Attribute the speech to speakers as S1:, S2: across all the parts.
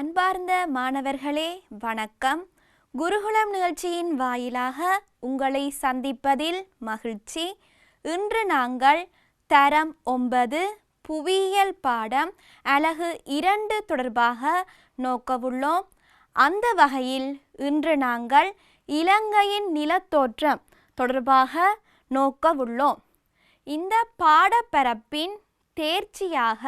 S1: அன்பார்ந்த மாணவர்களே வணக்கம். குருகுலம் நிகழ்ச்சியின் வாயிலாக உங்களை சந்திப்பதில் மகிழ்ச்சி. இன்று நாங்கள் தரம் 9 புவியியல் பாடம் அலகு 2 தொடர்பாக நோக்கவுள்ளோம். அந்த வகையில் இன்று நாங்கள் இலங்கையின் நிலத்தோற்றம் தொடர்பாக நோக்கவுள்ளோம். இந்த பாடப்பரப்பின் தேர்ச்சியாக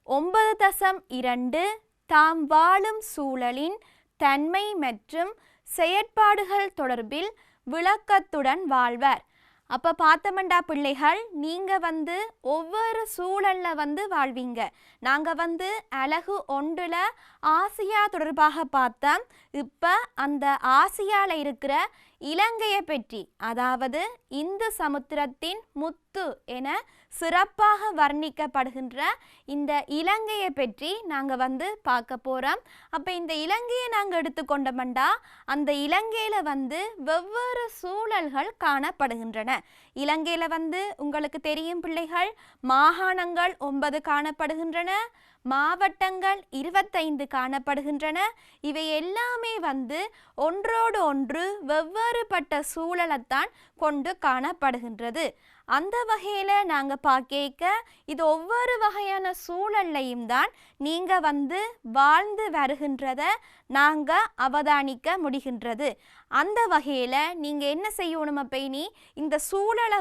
S1: 9.2 தாம் வாழும் சூழலின் தன்மை மற்றும் செயற்பாடுகள் தொடர்பில் விளக்கத்துடன் வாழ்வர். அப்போ பார்த்தமண்டா பிள்ளைகள், நீங்கள் ஒவ்வொரு சூழலில் வாழ்வீங்க. நாங்கள் அலகு 1 ஆசியா தொடர்பாக பார்த்தோம். இப்போ அந்த ஆசியாவில் இருக்கிற இலங்கையை பற்றி, அதாவது இந்து சமுத்திரத்தின் முத்து என சிறப்பாக வர்ணிக்கப்படுகின்ற இந்த இலங்கையை பற்றி நாங்கள் பார்க்க போகிறோம். அப்போ இந்த இலங்கையை நாங்கள் எடுத்துக்கொண்டோம்டா, அந்த இலங்கையில் வெவ்வேறு சூழல்கள் காணப்படுகின்றன. இலங்கையில் உங்களுக்கு தெரியும் பிள்ளைகள், மாகாணங்கள் 9 காணப்படுகின்றன, மாவட்டங்கள் 25 காணப்படுகின்றன. இவை எல்லாமே ஒன்றோடு ஒன்று வெவ்வேறுபட்ட சூழலைத்தான் கொண்டு காணப்படுகின்றது. அந்த வகையில் நாங்கள் பார்க்க இது ஒவ்வொரு வகையான சூழல்லையும் தான் நீங்கள் வாழ்ந்து வருகின்றதை நாங்கள் அவதானிக்க முடிகின்றது. அந்த வகையில் நீங்கள் என்ன செய்யணும், அப்போ இனி இந்த சூழலை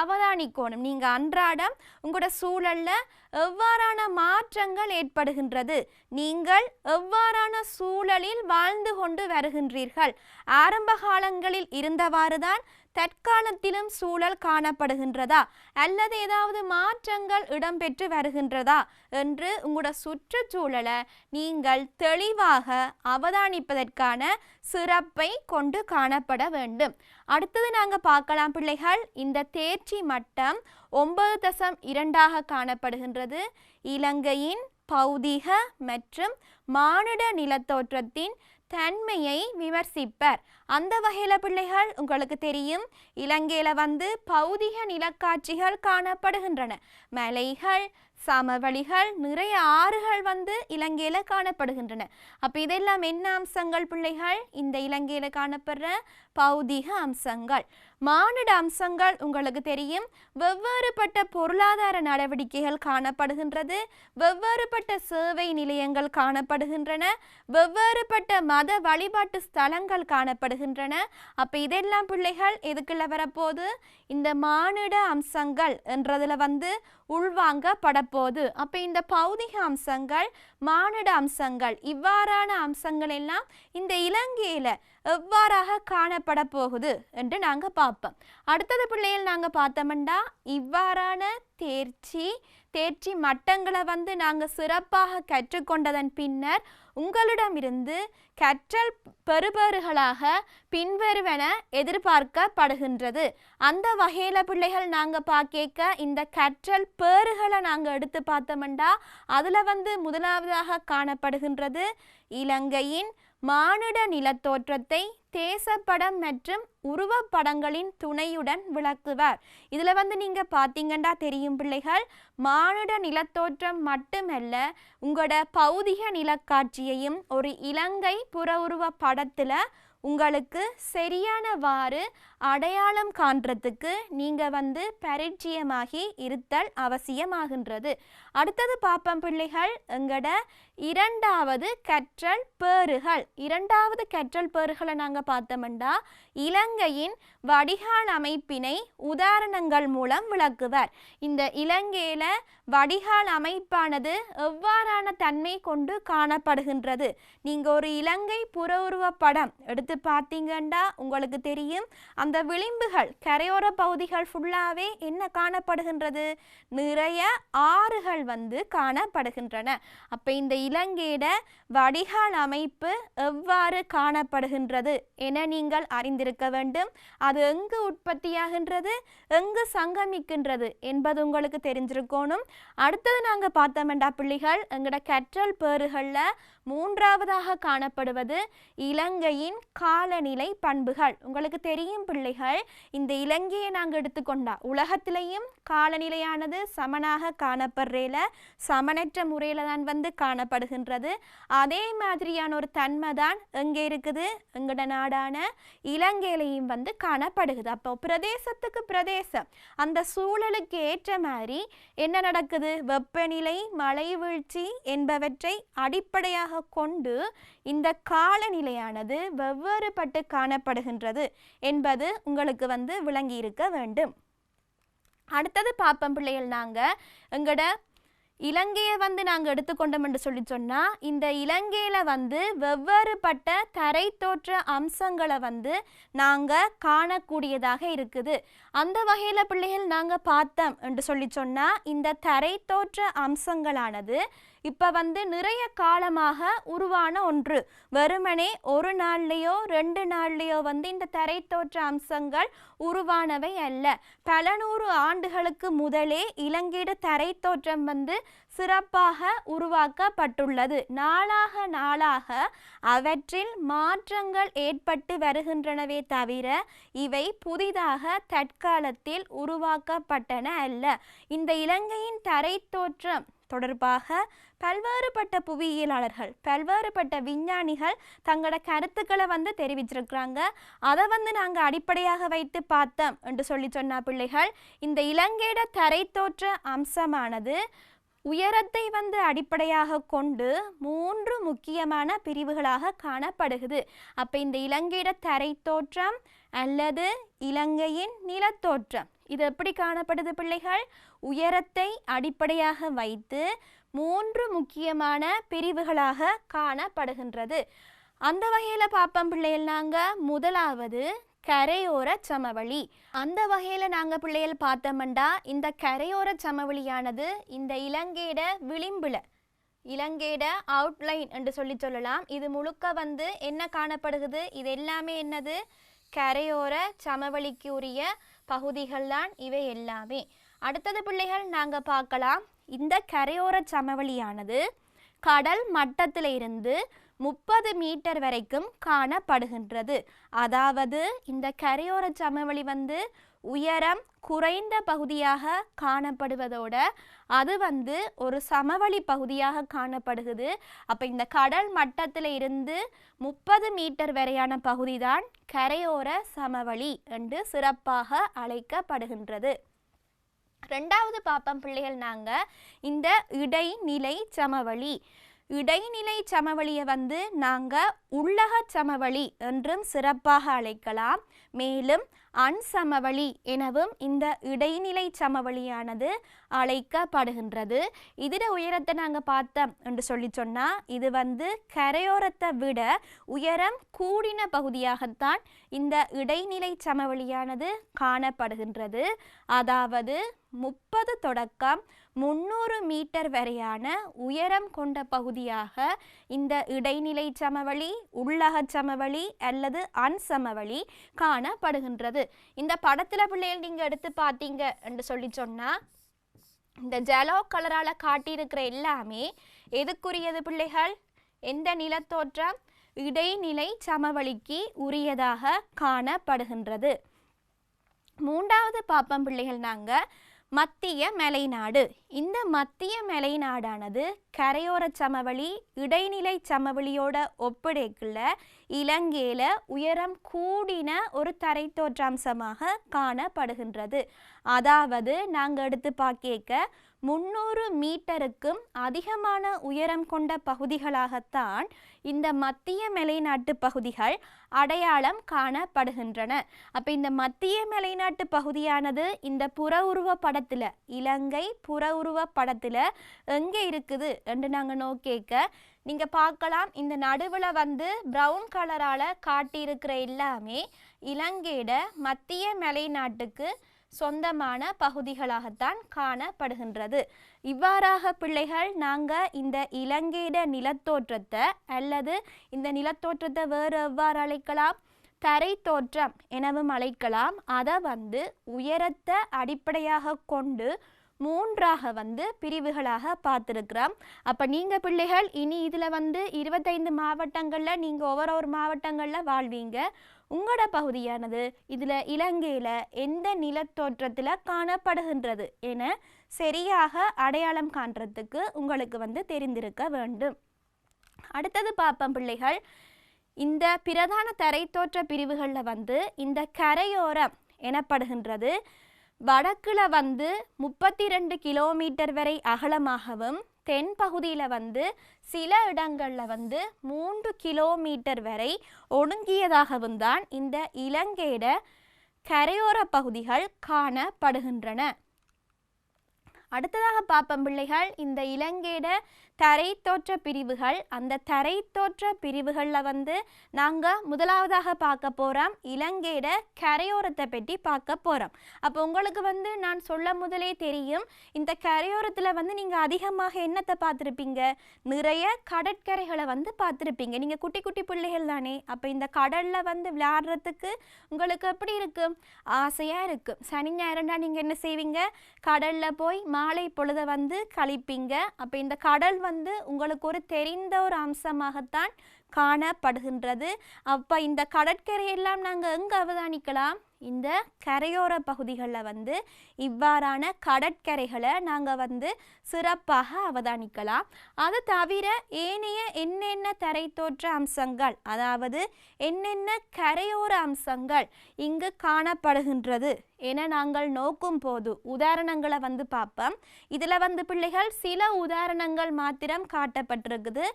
S1: அவதானிக்கணும். நீங்கள் அன்றாடம் உங்களோட சூழலில் எவ்வாறான மாற்றங்கள் ஏற்படுகின்றது, நீங்கள் எவ்வாறான சூழலில் வாழ்ந்து கொண்டு வருகின்றீர்கள், ஆரம்ப காலங்களில் இருந்தவாறு தான் தற்காலத்திலும் சூழல் காணப்படுகின்றதா அல்லது ஏதாவது மாற்றங்கள் இடம்பெற்று வருகின்றதா என்று உங்களோட சுற்றுச்சூழலை நீங்கள் தெளிவாக அவதானிப்பதற்கான சிறப்பை கொண்டு காணப்பட வேண்டும். அடுத்தது நாங்கள் பார்க்கலாம் பிள்ளைகள், இந்த தேர்ச்சி மட்டம் 9.2 காணப்படுகின்றது. இலங்கையின் பௌதிக மற்றும் மானுட நிலத்தோற்றத்தின் தன்மையை விமர்சிப்பர். அந்த வகையில் பிள்ளைகள் உங்களுக்கு தெரியும், இலங்கையில் பௌதிக நிலக்காட்சிகள் காணப்படுகின்றன. மலைகள், சமவெளிகள், நிறைய ஆறுகள் இலங்கையில் காணப்படுகின்றன. அப்போ இதெல்லாம் என்ன அம்சங்கள் பிள்ளைகள்? இந்த இலங்கையில் காணப்படுற பௌதிக அம்சங்கள். மானுட அம்சங்கள் உங்களுக்கு தெரியும், வெவ்வேறுபட்ட பொருளாதார நடவடிக்கைகள் காணப்படுகின்றது, வெவ்வேறுபட்ட சேவை நிலையங்கள் காணப்படுகின்றன, வெவ்வேறுபட்ட மத வழிபாட்டு ஸ்தலங்கள் காணப்படுகின்றன. அப்போ இதெல்லாம் பிள்ளைகள் எதுக்குள்ள வரப்போது? இந்த மானுட அம்சங்கள் என்றதில் உள்வாங்கப்படப்போது. அப்போ இந்த பௌதிக அம்சங்கள், மானுட அம்சங்கள், இவ்வாறான அம்சங்கள் எல்லாம் இந்த இலங்கையில் எவ்வாறாக காணப்பட போகுது என்று நாங்கள் பார்ப்போம். அடுத்தது பிள்ளைகள் நாங்கள் பார்த்தோம்னா, இவ்வாறான தேர்ச்சி மட்டங்களை நாங்கள் சிறப்பாக கற்றுக்கொண்டதன் பின்னர் உங்களிடமிருந்து கற்றல் பெறுபேறுகளாக பின்வருவன எதிர்பார்க்கப்படுகின்றது. அந்த வகையில் பிள்ளைகள் நாங்கள் பார்க்க இந்த கற்றல் பேறுகளை நாங்கள் எடுத்து பார்த்தோம்னா, அதில் முதலாவதாக காணப்படுகின்றது இலங்கையின் மானுட நிலத்தோற்றத்தை தேசப்படம் மற்றும் உருவப்படங்களின் துணையுடன் விளக்குவார். இதில் நீங்கள் பார்த்தீங்கன்னா தெரியும் பிள்ளைகள், மானுட நிலத்தோற்றம் மட்டுமல்ல, உங்களோட பௌதிக நிலக்காட்சியையும் ஒரு இலங்கை புற உருவ படத்தில் உங்களுக்கு சரியானவாறு அடையாளம் காண்றதுக்கு நீங்கள் பரிச்சயமாகி இருத்தல் அவசியமாகின்றது. அடுத்தது பார்ப்போம் பிள்ளைகள், எங்களோட இரண்டாவது கற்றல் பேறுகளை நாங்கள் பார்த்தோம்னா, இலங்கையின் வடிகால் அமைப்பினை உதாரணங்கள் மூலம் விளக்குவார். இந்த இலங்கையில் வடிகால் அமைப்பானது எவ்வாறான தன்மை கொண்டு காணப்படுகின்றது. நீங்கள் ஒரு இலங்கை புற உருவ படம் எடுத்து பார்த்தீங்கன்னா உங்களுக்கு தெரியும், அந்த விளிம்புகள், கரையோர பகுதிகள் ஃபுல்லாகவே என்ன காணப்படுகின்றது? நிறைய ஆறுகள் காணப்படுகின்றன. அப்போ இந்த இலங்கையிட வடிகால் அமைப்பு எவ்வாறு காணப்படுகின்றது என நீங்கள் அறிந்திருக்க வேண்டும். அது எங்கு உற்பத்தியாகின்றது, எங்கு சங்கமிக்கின்றது என்பது உங்களுக்கு தெரிஞ்சிருக்கணும். அடுத்தது நாங்கள் பார்த்தோம்டா பிள்ளைகள், எங்களோட கற்றல் பேறுகளில் மூன்றாவதாக காணப்படுவது இலங்கையின் காலநிலை பண்புகள். உங்களுக்கு தெரியும் பிள்ளைகள், இந்த இலங்கையை நாங்கள் எடுத்துக்கொண்டா உலகத்திலேயும் காலநிலையானது சமனாக காணப்படுறேல. சமனற்ற முறையில் தான் வந்து காணப்படுகின்றது. அதே மாதிரியான ஒரு தன்மை தான் எங்கே இருக்குது, எங்கட நாடான இலங்கையிலையும் வந்து காணப்படுகிறது. அப்போ பிரதேசத்துக்கு பிரதேசம் அந்த சூழலுக்கு ஏற்ற மாதிரி என்ன நடக்குது, வெப்பநிலை, மழை வீழ்ச்சி என்பவற்றை அடிப்படையாக கொண்டு இந்த காலநிலையானது வெவ்வேறுபட்டு காணப்படுகின்றது என்பது உங்களுக்கு வந்து விளங்கி இருக்க வேண்டும். அடுத்தது பாப்பம் பிள்ளைகள், நாங்கள் எங்கட இலங்கையை வந்து நாங்கள் எடுத்துக்கொண்டோம் என்று சொல்லி சொன்னால், இந்த இலங்கையில் வந்து வெவ்வேறுபட்ட தரை தோற்ற அம்சங்களை வந்து நாங்கள் காணக்கூடியதாக இருக்குது. அந்த வகையில் பிள்ளைகள் நாங்கள் பார்த்தோம் என்று சொல்லி சொன்னால், இந்த தரை தோற்ற அம்சங்களானது இப்போ வந்து நிறைய காலமாக உருவான ஒன்று. வெறுமனே ஒரு நாள்லையோ 2 நாள்லையோ வந்து இந்த தரை தோற்ற அம்சங்கள் உருவானவை அல்ல. பல நூறு ஆண்டுகளுக்கு முதலே இலங்கையோட தரை தோற்றம் வந்து சிறப்பாக உருவாக்கப்பட்டுள்ளது. நாளாக நாளாக அவற்றில் மாற்றங்கள் ஏற்பட்டு வருகின்றனவே தவிர இவை புதிதாக தற்காலத்தில் உருவாக்கப்பட்டன அல்ல. இந்த இலங்கையின் தரை தோற்றம் தொடர்பாக பல்வேறுபட்ட புவியியலாளர்கள், பல்வேறுபட்ட விஞ்ஞானிகள் தங்களோட கருத்துக்களை வந்து தெரிவிச்சிருக்கிறாங்க. அதை வந்து நாங்கள் அடிப்படையாக வைத்து பார்த்தோம் என்று சொல்லி சொன்ன பிள்ளைகள், இந்த இலங்கையோட தரை தோற்ற அம்சமானது உயரத்தை வந்து அடிப்படையாக கொண்டு 3 முக்கியமான பிரிவுகளாக காணப்படுகிறது. அப்போ இந்த இலங்கையோட தரை தோற்றம் அல்லது இலங்கையின் நிலத்தோற்றம் இது எப்படி காணப்படுது பிள்ளைகள், உயரத்தை அடிப்படையாக வைத்து 3 முக்கியமான பிரிவுகளாக காணப்படுகின்றது. அந்த வகையில் பார்ப்போம் பிள்ளைகள், நாங்கள் முதலாவது கரையோர சமவெளி. அந்த வகையில் நாங்கள் பிள்ளைகள் பார்த்தோம்னா, இந்த கரையோர சமவெளியானது இந்த இலங்கையோட விளிம்புல, இலங்கையோட அவுட்லைன் என்று சொல்லலாம். இது முழுக்க வந்து என்ன காணப்படுகிறது, இது எல்லாமே என்னது, கரையோர சமவெளிக்கு உரிய பகுதிகள் தான் இவை எல்லாமே. அடுத்தது பிள்ளைகள் நாங்கள் பார்க்கலாம், இந்த கரையோர சமவெளியானது கடல் மட்டத்தில் இருந்து 30 மீட்டர் வரைக்கும் காணப்படுகின்றது. அதாவது இந்த கரையோர சமவெளி வந்து உயரம் குறைந்த பகுதியாக காணப்படுவதோட அது வந்து ஒரு சமவெளி பகுதியாக காணப்படுகிறது. அப்போ இந்த கடல் மட்டத்தில் இருந்து 30 மீட்டர் வரையான பகுதி தான் கரையோர சமவெளி என்று சிறப்பாக அழைக்கப்படுகின்றது. 2வது பாப்பம் பிள்ளைகள், நாங்கள் இந்த இடைநிலை சமவெளி. இடைநிலை சமவெளியை வந்து நாங்கள் உள்ளக சமவெளி என்றும் சிறப்பாக அழைக்கலாம். மேலும் அன்சமவெளி எனவும் இந்த இடைநிலை சமவெளியானது அழைக்கப்படுகின்றது. இதோட உயரத்தை நாங்கள் பார்த்தோம் என்று சொல்லி சொன்னால், இது வந்து கரையோரத்தை விட உயரம் கூடின பகுதியாகத்தான் இந்த இடைநிலை சமவெளியானது காணப்படுகின்றது. அதாவது 30 தொடக்கம் 300 மீட்டர் வரையான உயரம் கொண்ட பகுதியாக இந்த இடைநிலை சமவெளி, உள்ளக சமவெளி அல்லது அன்சமவெளி காணப்படுகின்றது. இந்த படத்தில் பிள்ளைகள் நீங்கள் எடுத்து பார்த்தீங்க என்று சொல்லி சொன்னால், இந்த ஜெலோ கலரால் காட்டியிருக்கிற எல்லாமே எதுக்குரியது பிள்ளைகள், எந்த நிலத்தோற்றம், இடைநிலை சமவெளிக்கு உரியதாக காணப்படுகின்றது. 3வது பாப்பம் பிள்ளைகள், நாங்கள் மத்திய மலைநாடு. இந்த மத்திய மலைநாடானது கரையோர சமவெளி, இடைநிலை சமவெளியோட ஒப்படைக்குள்ள இலங்கையில் உயரம் கூடின ஒரு தரை தோற்றாம்சமாக காணப்படுகின்றது. அதாவது நாங்கள் எடுத்து பார்க்க 300 மீட்டருக்கும் அதிகமான உயரம் கொண்ட பகுதிகளாகத்தான் இந்த மத்திய மலைநாட்டு பகுதிகள் அடையாளம் காணப்படுகின்றன. அப்போ இந்த மத்திய மலைநாட்டு பகுதியானது இந்த புற உருவ படத்தில், இலங்கை புற உருவ படத்தில் எங்கே இருக்குது என்று நாங்கள் நோக்கிக்க நீங்கள் பார்க்கலாம். இந்த நடுவில் வந்து ப்ரௌன் கலரால் காட்டியிருக்கிற எல்லாமே இலங்கையோட மத்திய மலைநாட்டுக்கு சொந்தமான பகுதிகளாகத்தான் காணப்படுகின்றது. இவ்வாறாக பிள்ளைகள் நாங்கள் இந்த இலங்கையோட நிலத்தோற்றத்தை அல்லது இந்த நிலத்தோற்றத்தை வேறு எவ்வாறு அழைக்கலாம், தரை தோற்றம் எனவும் அழைக்கலாம். அதை வந்து உயரத்தை அடிப்படையாக கொண்டு 3ஆக வந்து பிரிவுகளாக பார்த்துருக்குறோம். அப்போ நீங்கள் பிள்ளைகள் இனி இதில் வந்து 25 மாவட்டங்களில் நீங்கள் ஒவ்வொரு மாவட்டங்களில் வாழ்வீங்க. உங்களோட பகுதியானது இதில் இலங்கையில் எந்த நிலத்தோற்றத்தில் காணப்படுகின்றது என சரியாக அடையாளம் காண்றதுக்கு உங்களுக்கு வந்து தெரிந்திருக்க வேண்டும். அடுத்தது பார்ப்போம் பிள்ளைகள், இந்த பிரதான தரைத்தோற்ற பிரிவுகளில் வந்து இந்த கரையோரம் எனப்படுகின்றது வடக்குல வந்து 32 கிலோமீட்டர் வரை அகலமாகவும் தென் பகுதியில் வந்து சில இடங்களில் வந்து 3 கிலோமீட்டர் வரை ஒடுங்கியதாகவும் தான் இந்த இலங்கையோட கரையோர பகுதிகள் காணப்படுகின்றன. அடுத்ததாக பார்ப்போம் பிள்ளைகள், இந்த இலங்கையோட தரைத்தோற்ற பிரிவுகள். அந்த தரைத்தோற்ற பிரிவுகளில் வந்து நாங்கள் முதலாவதாக பார்க்க போகிறோம் இலங்கையோட கரையோரத்தை பற்றி பார்க்க போகிறோம். அப்போ உங்களுக்கு வந்து நான் சொல்ல முதலே தெரியும், இந்த கரையோரத்தில் வந்து நீங்கள் அதிகமாக என்னத்தை பார்த்துருப்பீங்க, நிறைய கடற்கரைகளை வந்து பார்த்துருப்பீங்க. நீங்கள் குட்டி குட்டி பிள்ளைகள் தானே, அப்போ இந்த கடலில் வந்து விளையாடுறதுக்கு உங்களுக்கு எப்படி இருக்கும், ஆசையாக இருக்கும். சனி ஞாயிறுனா நீங்கள் என்ன செய்வீங்க, கடலில் போய் மாலை பொழுத வந்து கழிப்பீங்க. அப்போ இந்த கடல் வந்து உங்களுக்கு ஒரு தெரிந்த ஒரு அம்சமாகத்தான் காணப்படுகின்றது. அப்போ இந்த கடற்கரையெல்லாம் நாங்கள் எங்கே அவதானிக்கலாம், இந்த கரையோர பகுதிகளில் வந்து இவ்வாறான கடற்கரைகளை நாங்கள் வந்து சிறப்பாக அவதானிக்கலாம். அது தவிர ஏனைய என்னென்ன தரைத்தோற்ற அம்சங்கள், அதாவது என்னென்ன கரையோர அம்சங்கள் இங்கு காணப்படுகின்றது என நாங்கள் நோக்கும் போது உதாரணங்களை வந்து பார்ப்போம். இதில் வந்து பிள்ளைகள் சில உதாரணங்கள் மாத்திரம் காட்டப்பட்டிருக்குது.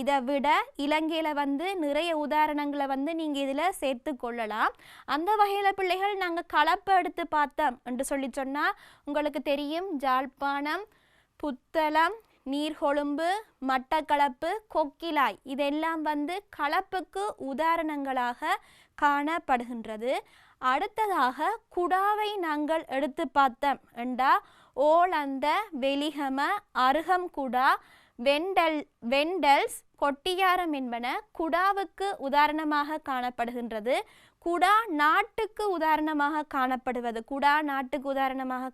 S1: இதை விட இலங்கையில் வந்து நிறைய உதாரணங்களை வந்து நீங்கள் இதில் சேர்த்து கொள்ளலாம். அந்த வகையில் பிள்ளைகள் நாங்கள் கலப்பை எடுத்து பார்த்தோம் என்று சொல்லி சொன்னால் உங்களுக்கு தெரியும், ஜாழ்ப்பாணம், புத்தளம், நீர்கொழும்பு, மட்டக்களப்பு, கொக்கிலாய் இதெல்லாம் வந்து கலப்புக்கு உதாரணங்களாக காணப்படுகின்றது. அடுத்ததாக குடாவை நாங்கள் எடுத்து பார்த்தோம் என்றா ஓலந்த, வெலிகம, அருகம்குடா, வெண்டல்ஸ், கொட்டியாரம் என்பன குடாவுக்கு உதாரணமாக காணப்படுகின்றது. குடா நாட்டுக்கு உதாரணமாக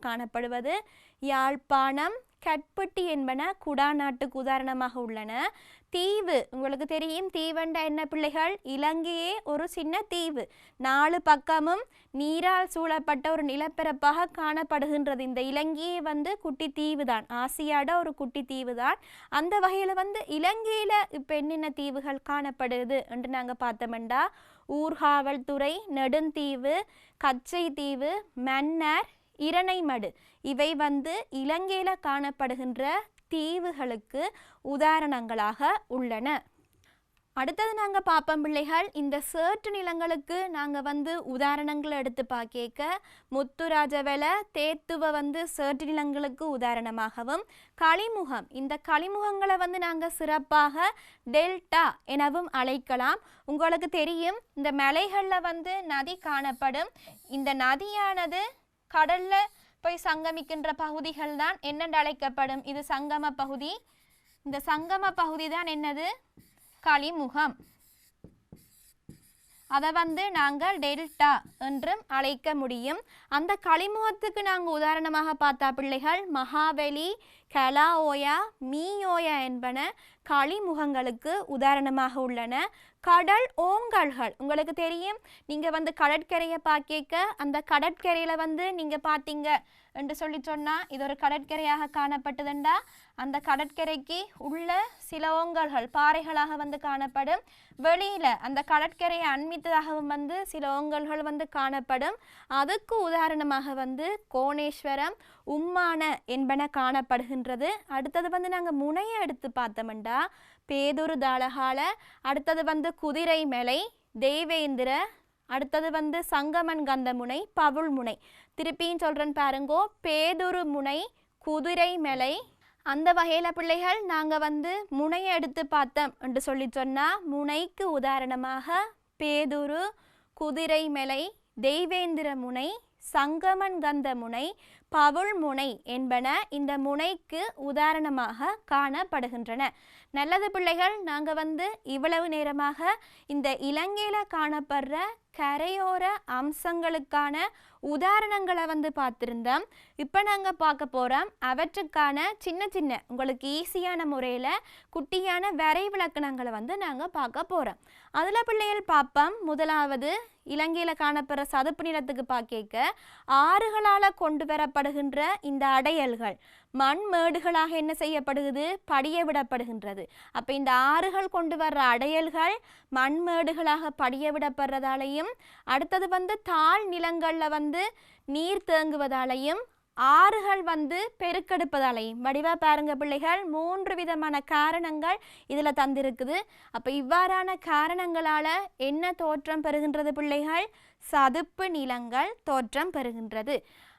S1: காணப்படுவது யாழ்ப்பாணம், கட்பட்டி என்பன குடா நாட்டுக்கு உதாரணமாக உள்ளன. தீவு, உங்களுக்கு தெரியும் தீவண்டா என்ன பிள்ளைகள், இலங்கையே ஒரு சின்ன தீவு, 4 பக்கமும் நீரால் சூழப்பட்ட ஒரு நிலப்பரப்பாக காணப்படுகின்றது. இந்த இலங்கையே வந்து குட்டி தீவு தான், ஆசியாட ஒரு குட்டி தீவு தான். அந்த வகையில் வந்து இலங்கையில் இப்போ என்னென்ன தீவுகள் காணப்படுது என்று நாங்கள் பார்த்தோம்டா ஊர்காவல்துறை, நெடுந்தீவு, கச்சை தீவு, மன்னார், இரணைமடு இவை வந்து இலங்கையில் காணப்படுகின்ற தீவுகளுக்கு உதாரணங்களாக உள்ளன. அடுத்தது நாங்கள் பார்ப்போம் பிள்ளைகள், இந்த சேற்று நிலங்களுக்கு நாங்கள் வந்து உதாரணங்களை எடுத்து பார்க்க முத்துராஜவெல, தேத்துவ வந்து சேற்று நிலங்களுக்கு உதாரணமாகவும், களிமுகம் இந்த களிமுகங்களை வந்து நாங்கள் சிறப்பாக டெல்டா எனவும் அழைக்கலாம். உங்களுக்கு தெரியும், இந்த மலைகளில் வந்து நதி காணப்படும். இந்த நதியானது கடலில் போய் சங்கமிக்கின்ற பகுதிகள் தான் என்னென்று அழைக்கப்படும், இது சங்கம பகுதி. இந்த சங்கம பகுதி தான் என்னது, களிமுகம். அதை வந்து நாங்கள் டெல்டா என்றும் அழைக்க முடியும். அந்த களிமுகத்துக்கு நாங்கள் உதாரணமாக பார்த்தா பிள்ளைகள் மகாபலி, கலாஓயா, மீயோயா என்பன களிமுகங்களுக்கு உதாரணமாக உள்ளன. கடல் ஓங்கல்கள், உங்களுக்கு தெரியும், நீங்கள் வந்து கடற்கரையை பார்க்க அந்த கடற்கரையில் வந்து நீங்கள் பார்த்தீங்க என்று சொல்லி சொன்னால் இது ஒரு கடற்கரையாக காணப்பட்டதுண்டா, அந்த கடற்கரைக்கு உள்ள சில ஓங்கல்கள் பாறைகளாக வந்து காணப்படும். வெளியில் அந்த கடற்கரையை அண்மித்ததாகவும் வந்து சில ஓங்கல்கள் வந்து காணப்படும். அதுக்கு உதாரணமாக வந்து கோணேஸ்வரம், உம்மான என்பன காணப்படுகின்றது. அடுத்தது வந்து நாங்கள் முனையை எடுத்து பார்த்தோம்டா பேதுரு தாளகால, அடுத்தது வந்து குதிரை மலை, தெய்வேந்திர, அடுத்தது வந்து சங்கமன் கந்த முனை, பவுள் முனை. திருப்பியும் சொல்கிறேன் பாருங்கோ, பேதுரு முனை, குதிரை மலை. அந்த வகையில் பிள்ளைகள் நாங்கள் வந்து முனையை எடுத்து பார்த்தோம் என்று சொல்லி சொன்னால் முனைக்கு உதாரணமாக பேதுரு, குதிரை மலை, தெய்வேந்திர முனை, சங்கமன் கந்த முனை, பவுள் முனை என்பன இந்த முனைக்கு உதாரணமாக காணப்படுகின்றன. நல்லது பிள்ளைகள், நாங்கள் வந்து இவ்வளவு நேரமாக இந்த இலங்கையில் காணப்படுற கரையோர அம்சங்களுக்கான உதாரணங்களை வந்து பார்த்துருந்தோம். இப்போ நாங்கள் பார்க்க போகிறோம் அவற்றுக்கான சின்ன சின்ன உங்களுக்கு ஈஸியான முறையில் குட்டியான வரைவிலக்கணங்களை வந்து நாங்கள் பார்க்க போகிறோம். அதில் பிள்ளைகள் பார்ப்போம். முதலாவது இலங்கையில் காணப்படுற சதுப்பு நிலத்துக்கு பார்க்க ஆறுகளால் கொண்டு வரப்படுகின்ற இந்த அடையல்கள் மண் மேடுகளாக என்ன செய்யப்படுகிறது, படிய விடப்படுகின்றது. அப்போ இந்த ஆறுகள் கொண்டு வர்ற அடையல்கள் மண்மேடுகளாக படிய விடப்படுறதாலையும், அடுத்தது வந்து தாழ் நிலங்களில் வந்து நீர் தேங்குவதாலையும், ஆறுகள் வந்து பெருக்கெடுப்பதாலையும், வடிவா பாருங்க பிள்ளைகள், 3 விதமான காரணங்கள் இதில் தந்திருக்குது. அப்போ இவ்வாறான காரணங்களால் என்ன தோற்றம் பெறுகின்றது பிள்ளைகள், சதுப்பு நிலங்கள் தோற்றம் பெறுகின்றது.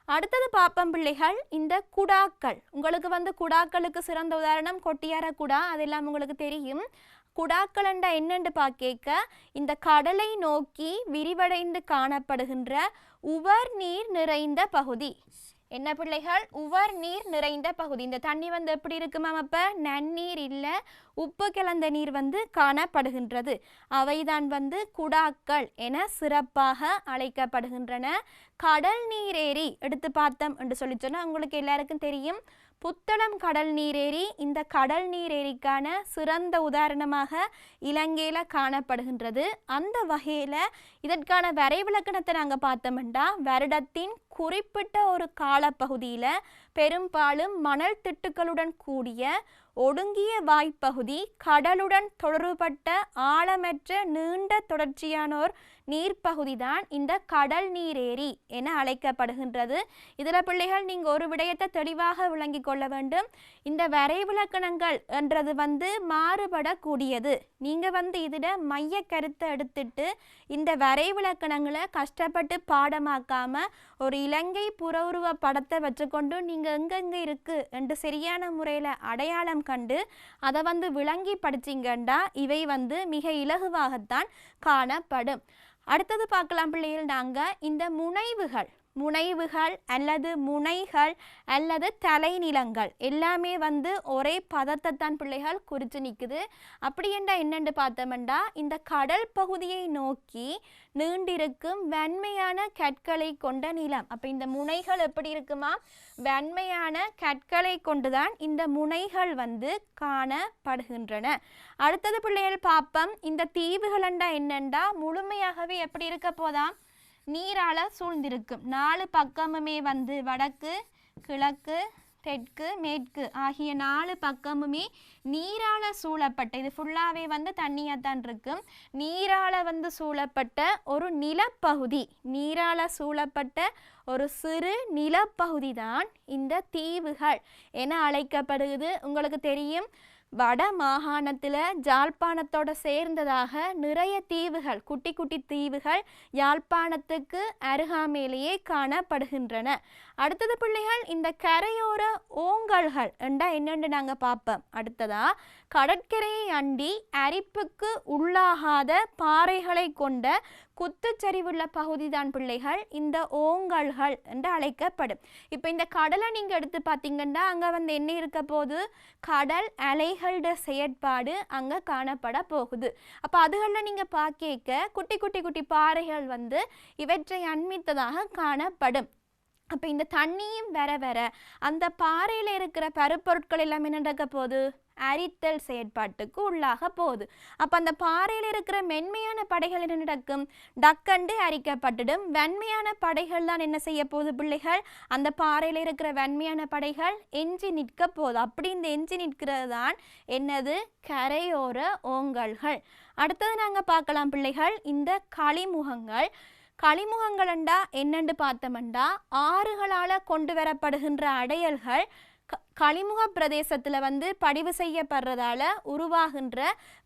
S1: அடுத்தது பார்ப்போம் பிள்ளைகள், இந்த குடாக்கள். உங்களுக்கு வந்து குடாக்களுக்கு சிறந்த உதாரணம் கொட்டியார குடா, அதெல்லாம் உங்களுக்கு தெரியும். குடாக்கள் என்னென்று பார்க்க இந்த கடலை நோக்கி விரிவடைந்து காணப்படுகின்ற உவர் நீர் நிறைந்த பகுதி. என்ன பிள்ளைகள், உவர் நீர் நிறைந்த பகுதி. இந்த தண்ணி வந்து எப்படி இருக்குமா, அப்போ நன்னீர் இல்லை, உப்பு கலந்த நீர் வந்து காணப்படுகின்றது. அவைதான் வந்து குடாக்கள் என சிறப்பாக அழைக்கப்படுகின்றன. கடல் நீரேரி எடுத்து பார்த்தோம் என்று சொல்லி சொன்னால் உங்களுக்கு எல்லாருக்கும் தெரியும். புத்தளம் கடல் நீரேரி இந்த கடல் நீரேரிக்கான சிறந்த உதாரணமாக இலங்கையில் காணப்படுகின்றது. அந்த வகையில் இதற்கான வரைவிலக்கணத்தை நாங்கள் பார்த்தோம்னா, வருடத்தின் குறிப்பிட்ட ஒரு காலப்பகுதியில் பெரும்பாலும் மணல் திட்டுக்களுடன் கூடிய ஒடுங்கிய வாய்ப்பகுதி, கடலுடன் தொடர்பட்ட ஆழமற்ற நீண்ட தொடர்ச்சியானோர் நீர்ப்பகுதி தான் இந்த கடல் நீரேரி என அழைக்கப்படுகின்றது. இதில் பிள்ளைகள் நீங்கள் ஒரு விடயத்தை தெளிவாக விளங்கி கொள்ள வேண்டும். இந்த வரைவிலக்கணங்கள் என்றது வந்து மாறுபடக்கூடியது. நீங்கள் வந்து இதில் மைய கருத்தை எடுத்துட்டு இந்த வரைவிலக்கணங்களை கஷ்டப்பட்டு பாடமாக்காம ஒரு இலங்கை புறவுருவ படத்தை வச்சுக்கொண்டு நீங்கள் எங்கெங்கே இருக்குது என்று சரியான முறையில் அடையாளம் கண்டு அதை வந்து விளங்கி படிச்சிங்கண்டா இவை வந்து மிக இலகுவாகத்தான் காணப்படும். அடுத்தது பார்க்கலாம் பிள்ளைகள், நாங்கள் இந்த முனைவுகள் அல்லது முனைகள் அல்லது தலைநிலங்கள் எல்லாமே வந்து ஒரே பதத்தை தான் பிள்ளைகள் குறித்து நிற்குது. அப்படி என்றால் என்னென்று பார்த்தோம்னா, இந்த கடல் பகுதியை நோக்கி நீண்டிருக்கும் வெண்மையான கற்களை கொண்ட நிலம். அப்போ இந்த முனைகள் எப்படி இருக்குமா, வெண்மையான கற்களை கொண்டுதான் இந்த முனைகள் வந்து காணப்படுகின்றன. அடுத்தது பிள்ளைகள் பார்ப்போம், இந்த தீவுகள் என்னென்றா முழுமையாகவே எப்படி இருக்க போதாம், நீரால் சூழ்ந்திருக்கும். 4 பக்கமுமே வந்து வடக்கு, கிழக்கு, தெற்கு, மேற்கு ஆகிய 4 பக்கமுமே நீரால் சூழப்பட்ட, இது ஃபுல்லாகவே வந்து தண்ணியாகத்தான் இருக்கும், நீரால் வந்து சூழப்பட்ட ஒரு நிலப்பகுதி, நீரால் சூழப்பட்ட ஒரு சிறு நிலப்பகுதி தான் இந்த தீவுகள் என அழைக்கப்படுகிறது. உங்களுக்கு தெரியும், வட மாகாணத்தில் யாழ்ப்பாணத்தோட சேர்ந்ததாக நிறைய தீவுகள், குட்டி குட்டி தீவுகள் யாழ்ப்பாணத்துக்கு அருகாமையிலேயே காணப்படுகின்றன. அடுத்தது பிள்ளைகள், இந்த கரையோர ஓங்கல்கள் என்றால் என்னென்று நாங்கள் பார்ப்போம். அடுத்ததா கடற்கரையை அண்டி அரிப்புக்கு உள்ளாகாத பாறைகளை கொண்ட குத்துச்சரிவுள்ள பகுதி தான் பிள்ளைகள் இந்த ஓங்கல்கள் என்று அழைக்கப்படும். இப்போ இந்த கடலை நீங்கள் எடுத்து பார்த்தீங்கன்னா அங்கே வந்து என்ன இருக்க போகுது, கடல் அலைகளோட செயற்பாடு அங்கே காணப்பட போகுது. அப்போ அதுகளில் நீங்கள் பார்க்க குட்டி குட்டி குட்டி பாறைகள் வந்து இவற்றை அண்மித்ததாக காணப்படும். அப்போ இந்த தண்ணியும் வர வர அந்த பாறையில் இருக்கிற பருப்பொருட்கள் எல்லாம் என்ன நடக்க போகுது, அரித்தல் செயற்பாட்டுக்கு உள்ளாக போகுது. அப்போ அந்த பாறையில் இருக்கிற மென்மையான படைகள் என்ன நடக்கும், டக்கண்டு அரிக்கப்பட்டுடும். வெண்மையான படைகள் தான் என்ன செய்ய போகுது பிள்ளைகள், அந்த பாறையில் இருக்கிற வெண்மையான படைகள் எஞ்சி நிற்க போகுது. அப்படி இந்த எஞ்சி நிற்கிறது தான் என்னது, கரையோர ஓங்கல்கள். அடுத்தது நாங்கள் பார்க்கலாம் பிள்ளைகள், இந்த களிமுகங்கள். களிமுகங்களண்டா என்னென்று பார்த்தோம்டா, ஆறுகளால் கொண்டு வரப்படுகின்ற அடையல்கள் களிமுக பிரதேசத்தில் வந்து பதிவு செய்யப்படுறதால உருவாகின்ற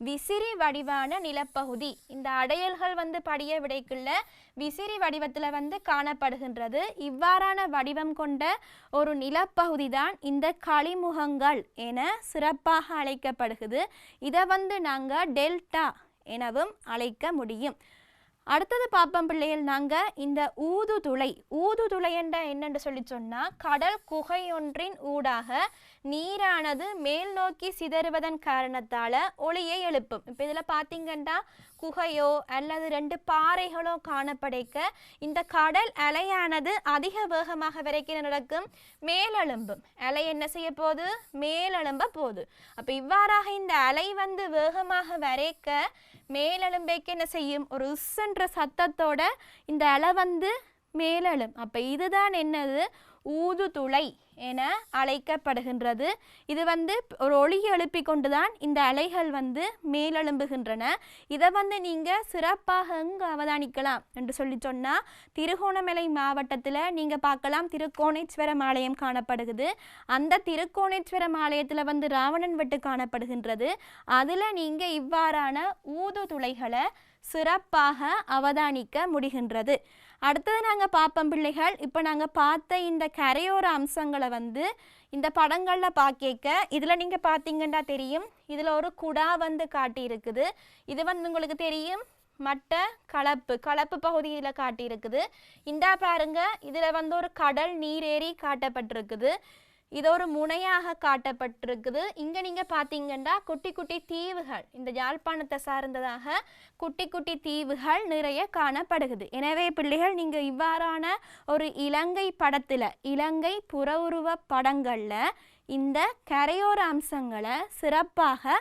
S1: விசிறி வடிவான நிலப்பகுதி. இந்த அடையல்கள் வந்து படிய விடைக்குள்ள விசிறி வடிவத்தில் வந்து காணப்படுகின்றது. இவ்வாறான வடிவம் கொண்ட ஒரு நிலப்பகுதி தான் இந்த களிமுகங்கள் என சிறப்பாக அழைக்கப்படுகிறது. இதை வந்து நாங்கள் டெல்டா எனவும் அழைக்க முடியும். அடுத்தது பாப்பம் பிள்ளைகள் நாங்கள் இந்த ஊதுதுளை என்ற என்னென்று சொல்லி சொன்னால் கடல் குகை ஒன்றின் ஊடாக நீரானது மேல் நோக்கி சிதறுவதன் காரணத்தால் ஒளியை எழுப்பும். இப்போ இதில் பார்த்தீங்கன்னா குகையோ அல்லது 2 பாறைகளோ காணப்படைக்க இந்த கடல் அலையானது அதிக வேகமாக வரைக்கும் நடக்கும், மேலெழும்பும். அலை என்ன செய்ய போகுது? மேலெழும்ப போகுது. அப்போ இவ்வாறாக இந்த அலை வந்து வேகமாக வரைக்க மேலெழும்பைக்கு என்ன செய்யும்? ஒரு உஸ்ஸென்ற சத்தத்தோட இந்த அலை வந்து மேலெழும். அப்போ இதுதான் என்னது? ஊதுதுளை என அழைக்கப்படுகின்றது. இது வந்து ஒரு ஒளியை எழுப்பி கொண்டுதான் இந்த அலைகள் வந்து மேலெழும்புகின்றன. இதை வந்து நீங்கள் சிறப்பாக எங்கு அவதானிக்கலாம் என்று சொல்லி சொன்னால் திருகோணமலை மாவட்டத்தில் நீங்கள் பார்க்கலாம். திருக்கோணேஸ்வரம் ஆலயம் காணப்படுகிறது. அந்த திருக்கோணேஸ்வரம் ஆலயத்தில் வந்து ராவணன் வெட்டு காணப்படுகின்றது. அதில் நீங்கள் இவ்வாறான ஊதுதுளைகளை சிறப்பாக அவதானிக்க முடிகின்றது. அடுத்தது நாங்கள் பார்ப்போம் பிள்ளைகள். இப்போ நாங்கள் பார்த்த இந்த கரையோர அம்சங்களை வந்து இந்த படங்களில் பார்க்க இதில் நீங்கள் பார்த்தீங்கன்னா தெரியும், இதில் ஒரு குடா வந்து காட்டியிருக்குது. இது வந்து உங்களுக்கு தெரியும் மட்ட களப்பு பகுதியில் காட்டியிருக்குது. இந்தா பாருங்க, இதில் வந்து ஒரு கடல் நீரேறி காட்டப்பட்டிருக்குது. இது ஒரு முனையாக காட்டப்பட்டிருக்குது. இங்கே நீங்கள் பார்த்தீங்கன்னா குட்டி குட்டி தீவுகள், இந்த யாழ்ப்பாணத்தை சார்ந்ததாக குட்டி குட்டி தீவுகள் நிறைய காணப்படுகிறது. எனவே பிள்ளைகள் நீங்கள் இவ்வாறான ஒரு இலங்கை படத்தில், இலங்கை புற உருவ படங்களில் இந்த கரையோர அம்சங்களை சிறப்பாக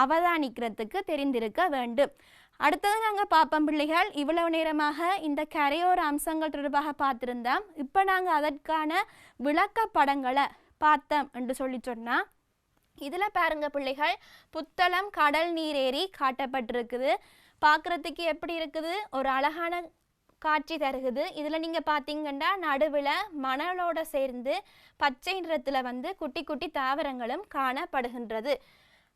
S1: அவதானிக்கிறதுக்கு தெரிந்திருக்க வேண்டும். அடுத்தது நாங்கள் பார்ப்போம் பிள்ளைகள். இவ்வளவு நேரமாக இந்த கரையோர அம்சங்கள் தொடர்பாக பார்த்துருந்தோம். இப்போ நாங்கள் அதற்கான விளக்க படங்களை பார்த்தோம் என்று சொல்லி சொன்னால் இதில் பாருங்க பிள்ளைகள், புத்தளம் கடல் நீரேறி காட்டப்பட்டிருக்குது. பார்க்குறதுக்கு எப்படி இருக்குது? ஒரு அழகான காட்சி தருகுது. இதில் நீங்கள் பார்த்தீங்கன்னா நடுவில் மணலோடு சேர்ந்து பச்சை நிறத்தில் வந்து குட்டி குட்டி தாவரங்களும் காணப்படுகின்றது.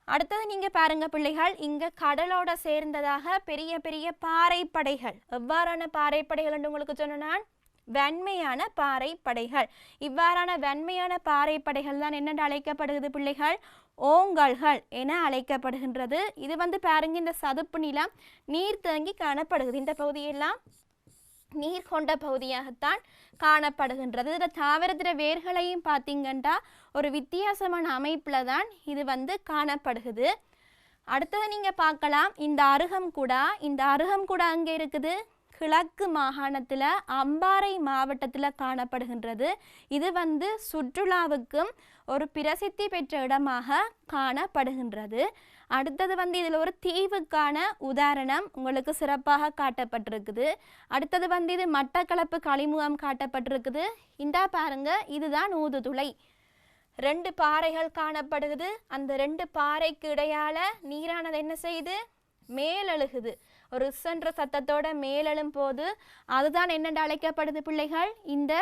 S1: அடுத்தது நீங்கள் பாருங்க பிள்ளைகள், இங்கே கடலோட சேர்ந்ததாக பெரிய பெரிய பாறைப்படைகள். எவ்வாறான பாறைப்படைகள் என்று உங்களுக்கு சொன்னால் வெண்மையான பாறைப்படைகள். இவ்வாறான வெண்மையான பாறைப்படைகள் தான் என்னென்று அழைக்கப்படுகிறது பிள்ளைகள்? ஓங்கல்கள் என அழைக்கப்படுகின்றது. இது வந்து பாருங்க, இந்த சதுப்பு நிலம் நீர் தேங்கி காணப்படுகிறது. இந்த பகுதியெல்லாம் நீர் கொண்ட பகுதியாகத்தான் காணப்படுகின்றது. இதில் தாவரத்திர வேர்களையும் பார்த்தீங்கன்னா ஒரு வித்தியாசமான அமைப்பில் தான் இது வந்து காணப்படுகிறது. அடுத்தது நீங்கள் பார்க்கலாம் இந்த அருகம்குடா. இந்த அருகம்குடா அங்கே இருக்குது, கிழக்கு மாகாணத்தில் அம்பாறை மாவட்டத்தில் காணப்படுகின்றது. இது வந்து சுற்றுலாவுக்கும் ஒரு பிரசித்தி பெற்ற இடமாக காணப்படுகின்றது. அடுத்தது வந்து இதில் ஒரு தீவுக்கான உதாரணம் உங்களுக்கு சிறப்பாக காட்டப்பட்டிருக்குது. அடுத்தது வந்து இது மட்டக்களப்பு களிமுகம் காட்டப்பட்டிருக்குது. இந்த பாருங்க, இதுதான் ஊதுதுளை. 2 பாறைகள் காணப்படுகிறது. அந்த 2 பாறைக்கு இடையால நீரானது என்ன செய்யுது? மேலெழுகுது. ஒரு சென்ற சத்தத்தோட மேலெழும் போது அதுதான் என்னென்று அழைக்கப்படுது பிள்ளைகள்? இந்த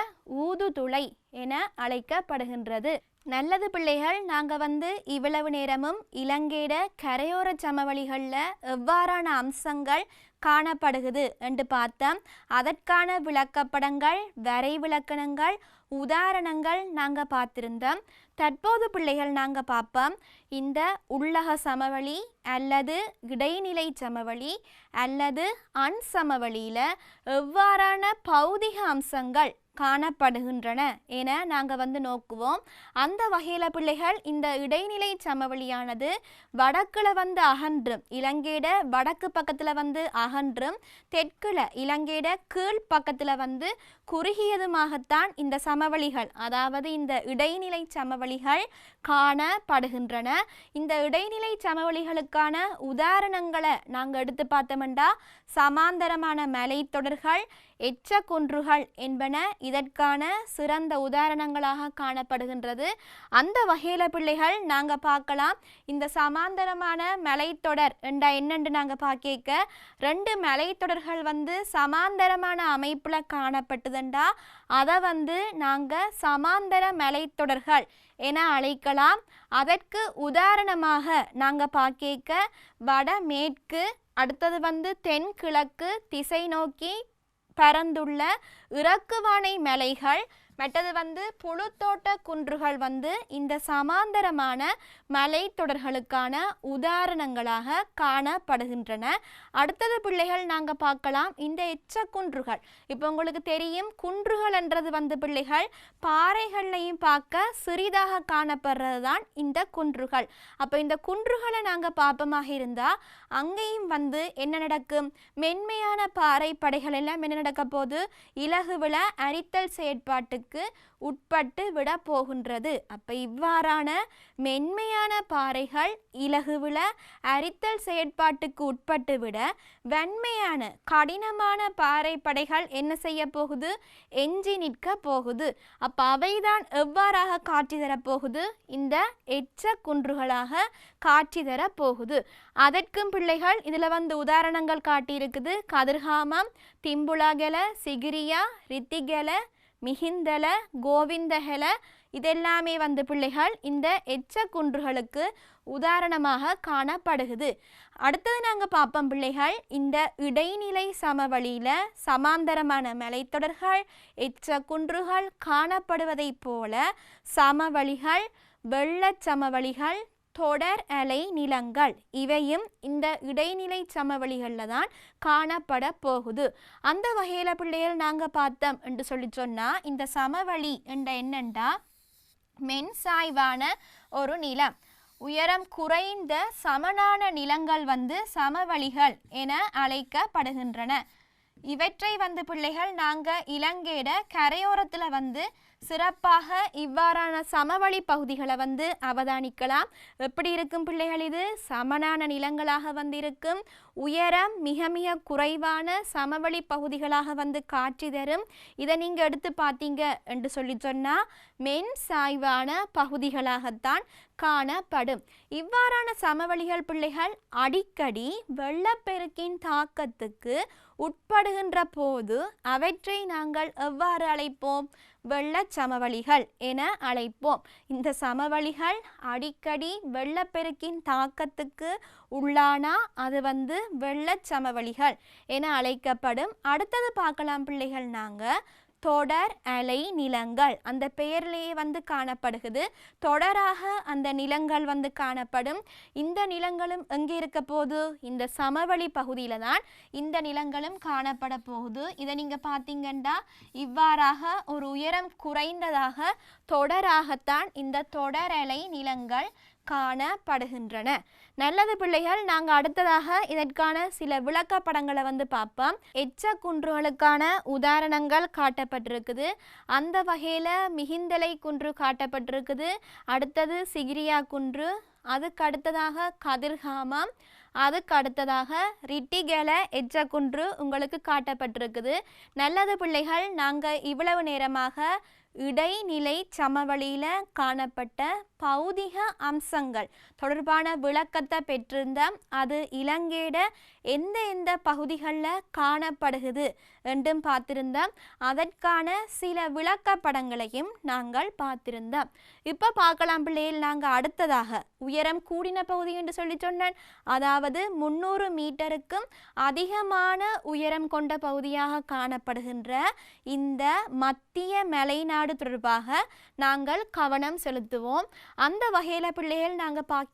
S1: ஊதுதுளை என அழைக்கப்படுகின்றது. நல்லது பிள்ளைகள், நாங்கள் வந்து இவ்வளவு நேரமும் இலங்கையிட கரையோர சமவெளிகளில் எவ்வாறான அம்சங்கள் காணப்படுகிறது என்று பார்த்தோம். அதற்கான விளக்கப்படங்கள், வரைவிலக்கணங்கள், உதாரணங்கள் நாங்கள் பார்த்திருந்தோம். தற்போது பிள்ளைகள் நாங்கள் பார்ப்போம் இந்த உள்ளக சமவெளி அல்லது இடைநிலை சமவெளி அல்லது அன்சமவெளியில் எவ்வாறான பௌதிக அம்சங்கள் காணப்படுகின்றன என நாங்கள் வந்து நோக்குவோம். அந்த வகையில் பிள்ளைகள் இந்த இடைநிலை சமவெளியானது வடக்கில் வந்து அகன்றும், இலங்கையிட வடக்கு பக்கத்தில் வந்து அகன்றும், தெற்கில் இலங்கையிட கீழ் பக்கத்தில் வந்து குறுகியதுமாகத்தான் இந்த சமவெளிகள், அதாவது இந்த இடைநிலை சமவெளிகள் காணப்படுகின்றன. இந்த இடைநிலை சமவெளிகளுக்கான உதாரணங்களை நாங்கள் எடுத்து பார்த்தோம்னா சமாந்தரமான மலைத்தொடர்கள், எச்சக்குன்றுகள் என்பன இதற்கான சிறந்த உதாரணங்களாக காணப்படுகின்றது. அந்த வகையில் பிள்ளைகள் நாங்கள் பார்க்கலாம் இந்த சமாந்தரமான மலைத்தொடர் என்னென்று நாங்கள் பார்க்க 2 மலைத்தொடர்கள் வந்து சமாந்தரமான அமைப்பில் காணப்பட்டதுண்டா அதை வந்து நாங்கள் சமாந்தர மலைத்தொடர்கள் என அழைக்கலாம். அதற்கு உதாரணமாக நாங்கள் பார்க்க வடமேற்கு, அடுத்தது வந்து தென்கிழக்கு திசை நோக்கி பரந்துள்ள இறக்குவானை மலைகள் மற்றது வந்து புழுத்தோட்ட குன்றுகள் வந்து இந்த சமாந்தரமான மலைத்தொடர்களுக்கான உதாரணங்களாக காணப்படுகின்றன. அடுத்தது பிள்ளைகள் நாங்கள் பார்க்கலாம் இந்த எச்ச குன்றுகள். இப்போ உங்களுக்கு தெரியும் குன்றுகள் என்றது வந்து பிள்ளைகள் பாறைகள்லையும் பார்க்க சிறிதாக காணப்படுறது தான் இந்த குன்றுகள். அப்போ இந்த குன்றுகளை நாங்கள் பார்ப்பமாக இருந்தால் அங்கேயும் வந்து என்ன நடக்கும், மென்மையான பாறை படைகள் எல்லாம் என்ன நடக்க போது இலகுவில அரித்தல் செயற்பாட்டுக்கு உட்பட்டு விட போகின்றது. அப்போ இவ்வாறான மென்மையான பாறைகள் இலகுவில அரித்தல் செயற்பாட்டுக்கு உட்பட்டு விட வெண்மையான கடினமான பாறை படைகள் என்ன செய்ய போகுது, எஞ்சி நிற்க போகுது. அப்போ அவைதான் எவ்வாறாக காட்சி தரப்போகுது, இந்த எச்ச குன்றுகளாக காட்சி தர போகுது. அதற்கும் பிள்ளைகள் இதில் வந்து உதாரணங்கள் காட்டியிருக்குது. கதிர்காமம், திம்புலகெல, சிகிரியா, ரித்திகெல, மிகிந்தல, கோவிந்தகெல இதெல்லாமே வந்து பிள்ளைகள் இந்த எச்ச குன்றுகளுக்கு உதாரணமாக காணப்படுகிறது. அடுத்தது நாங்கள் பார்ப்போம் பிள்ளைகள் இந்த இடைநிலை சமவெளியில் சமாந்தரமான மலைத்தொடர்கள் எச்ச குன்றுகள் காணப்படுவதை போல சமவெளிகள், வெள்ளச் சமவெளிகள், தொடர் அலை நிலங்கள் இவையும் இந்த இடைநிலை சமவெளிகளில் தான் காணப்பட போகுது. அந்த வகையில் பிள்ளைகள் நாங்கள் பார்த்தோம் என்று சொன்னால் இந்த சமவெளி என்ற என்னண்டா மென்சாய்வான ஒரு நிலம். உயரம் குறைந்த சமனான நிலங்கள் வந்து சமவெளிகள் என அழைக்கப்படுகின்றன. இவற்றை வந்து பிள்ளைகள் நாங்கள் இலங்கையிட கரையோரத்தில் வந்து சிறப்பாக இவ்வாறான சமவெளி பகுதிகளை வந்து அவதானிக்கலாம். எப்படி இருக்கும் பிள்ளைகள், இது சமனான நிலங்களாக வந்து இருக்கும், உயரம் மிக மிக குறைவான சமவெளி பகுதிகளாக வந்து காட்சி தரும். இதை நீங்கள் எடுத்து பார்த்தீங்க என்று சொன்னால் மென் சாய்வான பகுதிகளாகத்தான் காணப்படும். இவ்வாறான சமவெளிகள் பிள்ளைகள் அடிக்கடி வெள்ளப்பெருக்கின் தாக்கத்துக்கு உட்படுகின்ற போது அவற்றை நாங்கள் எவ்வாறு அழைப்போம், வெள்ளச் சமவெளிகள் என அழைப்போம். இந்த சமவெளிகள் அடிக்கடி வெள்ளப்பெருக்கின் தாக்கத்துக்கு உள்ளானா அது வந்து வெள்ளச் சமவெளிகள் என அழைக்கப்படும். அடுத்தது பார்க்கலாம் பிள்ளைகள் நாங்கள் தொடர் அலை நிலங்கள். அந்த பெயர்லேயே வந்து காணப்படுகிறது, தொடராக அந்த நிலங்கள் வந்து காணப்படும். இந்த நிலங்களும் எங்கே இருக்க போகுது, இந்த சமவெளி பகுதியில் தான் இந்த நிலங்களும் காணப்பட போகுது. இதை நீங்கள் பார்த்தீங்கன்னா இவ்வாறாக ஒரு உயரம் குறைந்ததாக தொடராகத்தான் இந்த தொடர் அலை நிலங்கள் காணப்படுகின்றன. நல்லது பிள்ளைகள், நாங்கள் அடுத்ததாக இதற்கான சில விளக்கப்படங்களை வந்து பார்ப்போம். எச்ச குன்றுகளுக்கான உதாரணங்கள் காட்டப்பட்டிருக்குது. அந்த வகையில் மிகிந்தலை குன்று காட்டப்பட்டிருக்குது. அடுத்தது சிகிரியா குன்று, அதுக்கு அடுத்ததாக கதிர்காமம், அதுக்கு அடுத்ததாக ரிட்டிகெல எச்ச குன்று உங்களுக்கு காட்டப்பட்டிருக்குது. நல்லது பிள்ளைகள், நாங்கள் இவ்வளவு நேரமாக இடைநிலை சமவெளியில் காணப்பட்ட பௌதிக அம்சங்கள் தொடர்பான விளக்கத்தை பெற்றிருந்தோம். அது இலங்கையிட எந்த எந்த பகுதிகளில் காணப்படுகிறது என்றும் பார்த்திருந்தோம். அதற்கான சில விளக்கப்படங்களையும் நாங்கள் பார்த்திருந்தோம். இப்போ பார்க்கலாம் பிள்ளைகள், நாங்கள் அடுத்ததாக உயரம் கூடின பகுதி என்று சொன்னேன். அதாவது 300 மீட்டருக்கும் அதிகமான உயரம் கொண்ட பகுதியாக காணப்படுகின்ற இந்த மத்திய மலைநாடு தொடர்பாக நாங்கள் கவனம் செலுத்துவோம். அந்த வகையில் பிள்ளைகள் நாங்கள் பார்க்க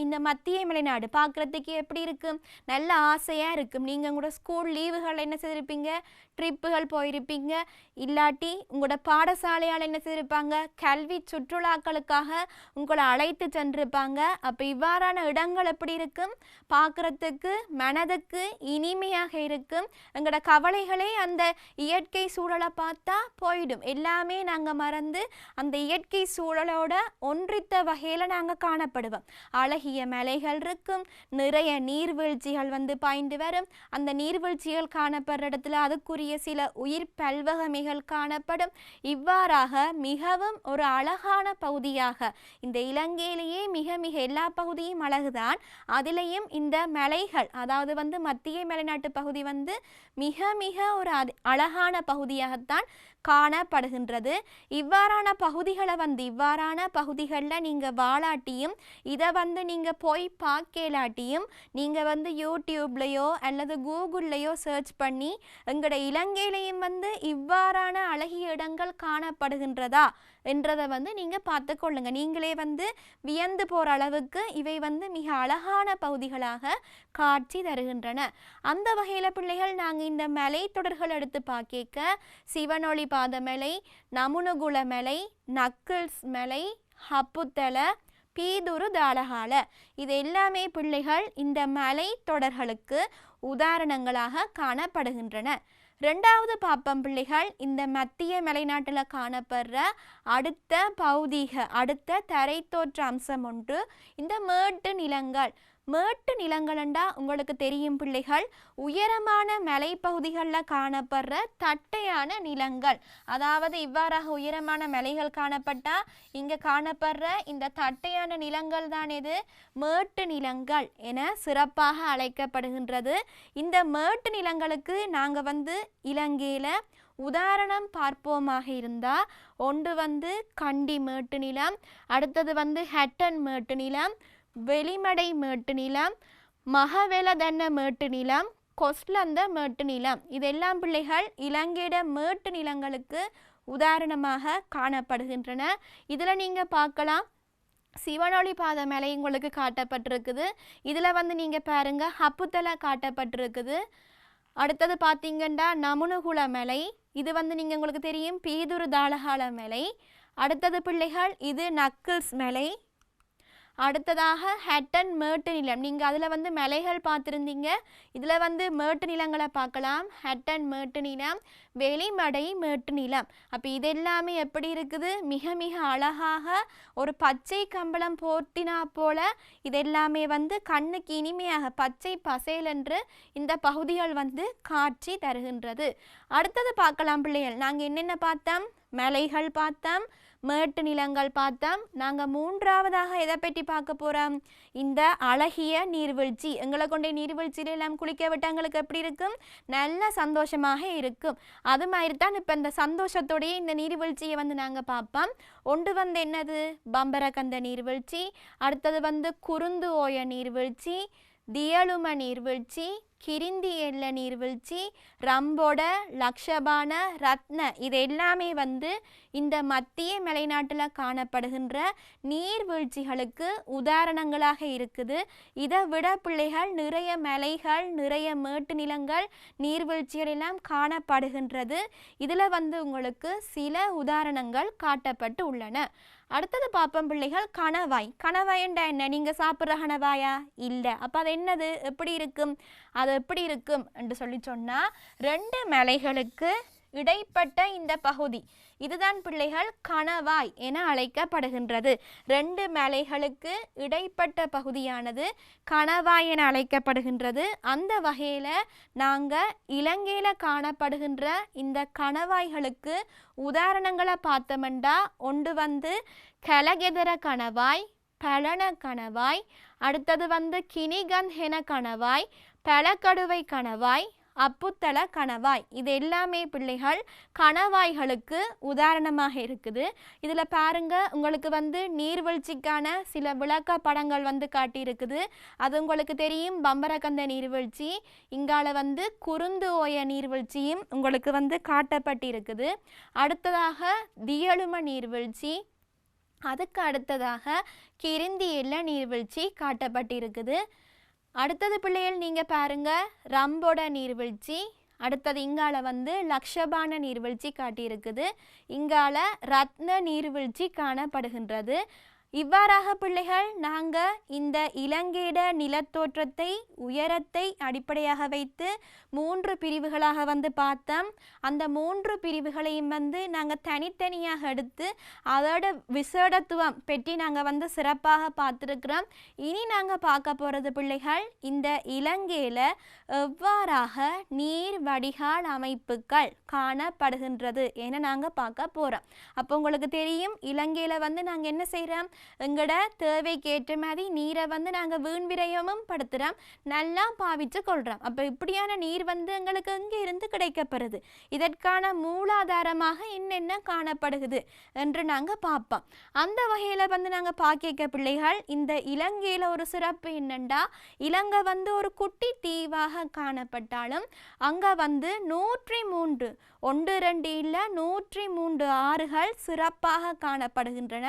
S1: இந்த மத்திய மலைநாடு பார்க்குறதுக்கு எப்படி இருக்கும், நல்ல ஆசையாக இருக்கும். நீங்கள் உங்களோட ஸ்கூல் லீவுகள் என்ன செய்திருப்பீங்க, ட்ரிப்புகள் போயிருப்பீங்க, இல்லாட்டி உங்களோட பாடசாலையால் என்ன செய்திருப்பாங்க, கல்வி சுற்றுலாக்களுக்காக உங்களை அழைத்து சென்றிருப்பாங்க. அப்போ இவ்வாறான இடங்கள் எப்படி இருக்கும், பார்க்குறதுக்கு மனதுக்கு இனிமையாக இருக்கும். எங்களோட கவலைகளே அந்த இயற்கை சூழலை பார்த்தா போயிடும். எல்லாமே நாங்கள் மறந்து அந்த இயற்கை சூழலோட ஒன்றித்த வகையில் நாங்கள் காணப்படுவோம். அழகிய மலைகள் இருக்கும், நிறைய நீர்வீழ்ச்சிகள் வந்து பாய்ந்து வரும். அந்த நீர்வீழ்ச்சிகள் காணப்படுற இடத்துல அதுக்குரிய சில உயிர் பல்வகமைகள் காணப்படும். இவ்வாறாக மிகவும் ஒரு அழகான பகுதியாக இந்த இலங்கையிலேயே மிக மிக எல்லா பகுதியும் அழகுதான். அதிலேயும் இந்த மலைகள், அதாவது வந்து மத்திய மலைநாட்டு பகுதி வந்து மிக மிக ஒரு அழகான பகுதியாகத்தான் காணப்படுகின்றது. இவ்வாறான பகுதிகளை வந்து இவ்வாறான பகுதிகளில் நீங்கள் வாழாட்டியும் இதை வந்து நீங்கள் போய் பார்க்கலாட்டியும் நீங்கள் வந்து யூடியூப்லேயோ அல்லது கூகுள்லேயோ சர்ச் பண்ணி எங்களோட இலங்கையிலையும் வந்து இவ்வாறான அழகிய இடங்கள் காணப்படுகின்றதா என்றதை வந்து நீங்கள் பார்த்து கொள்ளுங்க. நீங்களே வந்து வியந்து போகிற அளவுக்கு இவை வந்து மிக அழகான பகுதிகளாக காட்சி தருகின்றன. அந்த வகையில் பிள்ளைகள் நாங்கள் இந்த மலை தொடர்கள் எடுத்து பார்க்க சிவனொளி பாத மலை, நமுனுகுல மலை, நக்கிள்ஸ் மலை, ஹப்புத்தல, பீதுரு தாளகால இது எல்லாமே பிள்ளைகள் இந்த மலை தொடர்களுக்கு உதாரணங்களாக காணப்படுகின்றன. ரெண்டாவது பாப்பம் பிள்ளைகள் இந்த மத்திய மலைநாட்டில் காணப்படுற அடுத்த தரை தோற்ற அம்சம் ஒன்று இந்த மேட்டு நிலங்கள். மேட்டு நிலங்களண்டா உங்களுக்கு தெரியும் பிள்ளைகள், உயரமான மலைப்பகுதிகளில் காணப்படுற தட்டையான நிலங்கள். அதாவது இவ்வாறாக உயரமான மலைகள் காணப்பட்டால் இங்கே காணப்படுற இந்த தட்டையான நிலங்கள் தான் இது மேட்டு நிலங்கள் என சிறப்பாக அழைக்கப்படுகின்றது. இந்த மேட்டு நிலங்களுக்கு நாங்கள் வந்து இலங்கையில் உதாரணம் பார்ப்போமாக இருந்தால் ஒன்று வந்து கண்டி மேட்டு நிலம், அடுத்தது வந்து ஹட்டன் மேட்டு நிலம், வெளிமடை மேட்டு நிலம், மகவெலதன்ன மேட்டு நிலம், கொஸ்லந்த மேட்டு நிலம் இதெல்லாம் பிள்ளைகள் இலங்கையிட மேட்டு நிலங்களுக்கு உதாரணமாக காணப்படுகின்றன. இதில் நீங்கள் பார்க்கலாம் சிவனொளி பாத மலை உங்களுக்கு காட்டப்பட்டிருக்குது. இதில் வந்து நீங்கள் பாருங்கள் ஹப்புத்தலை காட்டப்பட்டிருக்குது. அடுத்தது பார்த்தீங்கன்னா நமுனுகுல மலை, இது வந்து நீங்கள் உங்களுக்கு தெரியும் பீதுரு தாளகால மலை. அடுத்தது பிள்ளைகள் இது நக்கிள்ஸ் மலை. அடுத்ததாக ஹட்டன் மேட்டு நிலம், நீங்கள் அதில் வந்து மலைகள் பார்த்துருந்தீங்க, இதில் வந்து மேட்டு நிலங்களை பார்க்கலாம். ஹட்டன் மேட்டு நிலம், வெளிமடை மேட்டு நிலம். அப்போ இதெல்லாமே எப்படி இருக்குது, மிக மிக அழகாக ஒரு பச்சை கம்பளம் போர்த்தினா போல இதெல்லாமே வந்து கண்ணுக்கு இனிமையாக பச்சை பசேல் என்று இந்த பகுதிகள் வந்து காட்சி தருகின்றது. அடுத்தது பார்க்கலாம் பிள்ளைகள், நாங்கள் என்னென்ன பார்த்தோம், மலைகள் பார்த்தோம், மேட்டு நிலங்கள் பார்த்தோம். நாங்கள் மூன்றாவதாக எதை பற்றி பார்க்க போகிறோம், இந்த அழகிய நீர்வீழ்ச்சி. எங்களை கொண்டே நீர்வீழ்ச்சியில் எல்லாம் குளிக்க விட்டு எங்களுக்கு எப்படி இருக்கும், நல்ல சந்தோஷமாக இருக்கும். அது மாதிரி தான் இப்போ இந்த சந்தோஷத்தோடைய இந்த நீர்வீழ்ச்சியை வந்து நாங்கள் பார்ப்போம். ஒன்று வந்து என்னது பம்பரகந்த நீர்வீழ்ச்சி, அடுத்தது வந்து குருந்து ஓய நீர்வீழ்ச்சி, தியலும நீர்வீழ்ச்சி, கிரிந்தி எல்ல நீர்வீழ்ச்சி, ரம்போட, லக்ஷபான, ரத்ன இது எல்லாமே வந்து இந்த மத்திய மலைநாட்டில் காணப்படுகின்ற நீர்வீழ்ச்சிகளுக்கு உதாரணங்களாக இருக்குது. இதை விட பிள்ளைகள் நிறைய மலைகள், நிறைய மேட்டு நிலங்கள், நீர்வீழ்ச்சிகள் எல்லாம் காணப்படுகின்றது. இதில் வந்து உங்களுக்கு சில உதாரணங்கள் காட்டப்பட்டு உள்ளன. அடுத்தது பார்ப்போம் பிள்ளைகள் கணவாய். கணவாய்ண்டா என்ன, நீங்கள் சாப்பிட்ற கணவாயா இல்லை, அப்போ அது என்னது, எப்படி இருக்கும், அது எப்படி இருக்கும் என்று சொல்லி சொன்னால் ரெண்டு மலைகளுக்கு இடைப்பட்ட இந்த பகுதி இதுதான் பிள்ளைகள் கணவாய் என அழைக்கப்படுகின்றது. ரெண்டு மலைகளுக்கு இடைப்பட்ட பகுதியானது கணவாய் என அழைக்கப்படுகின்றது. அந்த வகையில் நாங்கள் இலங்கையில் காணப்படுகின்ற இந்த கணவாய்களுக்கு உதாரணங்களை பார்த்தோம்னா ஒன்று வந்து கலகெதர கணவாய், பழன கணவாய், அடுத்தது வந்து கினிகன்ஹென கணவாய், பழக்கடுவை கணவாய், அப்புத்தல கணவாய் இது எல்லாமே பிள்ளைகள் கணவாய்களுக்கு உதாரணமாக இருக்குது. இதில் பாருங்க உங்களுக்கு வந்து நீர்வீழ்ச்சிக்கான சில விளக்க படங்கள் வந்து காட்டியிருக்குது. அது உங்களுக்கு தெரியும் பம்பரகந்த நீர்வீழ்ச்சி, இங்கால வந்து குருந்து ஓய நீர்வீழ்ச்சியும் உங்களுக்கு வந்து காட்டப்பட்டிருக்குது. அடுத்ததாக தியலும நீர்வீழ்ச்சி, அதுக்கு அடுத்ததாக கிரிந்தி எல்ல நீர்வீழ்ச்சி காட்டப்பட்டிருக்குது. அடுத்தது பிள்ளைகள் நீங்கள் பாருங்க ரம்போட நீர்வீழ்ச்சி, அடுத்தது இங்கால வந்து லக்ஷபான நீர்வீழ்ச்சி காட்டியிருக்குது, இங்கால ரத்ன நீர்வீழ்ச்சி காணப்படுகின்றது. இவ்வாறாக பிள்ளைகள் நாங்கள் இந்த இலங்கையிட நிலத்தோற்றத்தை உயரத்தை அடிப்படையாக வைத்து 3 பிரிவுகளாக வந்து பார்த்தோம். அந்த 3 பிரிவுகளையும் வந்து நாங்கள் தனித்தனியாக எடுத்து அதோட விசேடத்துவம் பற்றி நாங்கள் வந்து சிறப்பாக பார்த்துருக்குறோம். இனி நாங்கள் பார்க்க போகிறது பிள்ளைகள் இந்த இலங்கையில் எவ்வாறாக நீர் வடிகால் அமைப்புகள் காணப்படுகின்றது என நாங்கள் பார்க்க போகிறோம். அப்போ உங்களுக்கு தெரியும் இலங்கையில் வந்து நாங்கள் என்ன செய்கிறோம், எங்களோட தேவைக்கு ஏற்ற மாதிரி நீரை வந்து நாங்கள் வீண் விரயமும் படுத்துகிறோம், நல்லா பாவிச்சு கொள்கிறோம். அப்போ இப்படியான நீர் வந்து எங்களுக்கு எங்கே இருந்து கிடைக்கப்படுது, இதற்கான மூலாதாரமாக என்னென்ன காணப்படுகிறது என்று நாங்கள் பார்ப்போம். அந்த வகையில் வந்து நாங்கள் பார்க்க பிள்ளைகள், இந்த இலங்கையில் ஒரு சிறப்பு என்னென்னா, இலங்கை வந்து ஒரு குட்டி தீவாக காணப்பட்டாலும் அங்கே வந்து 103 1 2 இல்லை 103 ஆறுகள் சிறப்பாக காணப்படுகின்றன.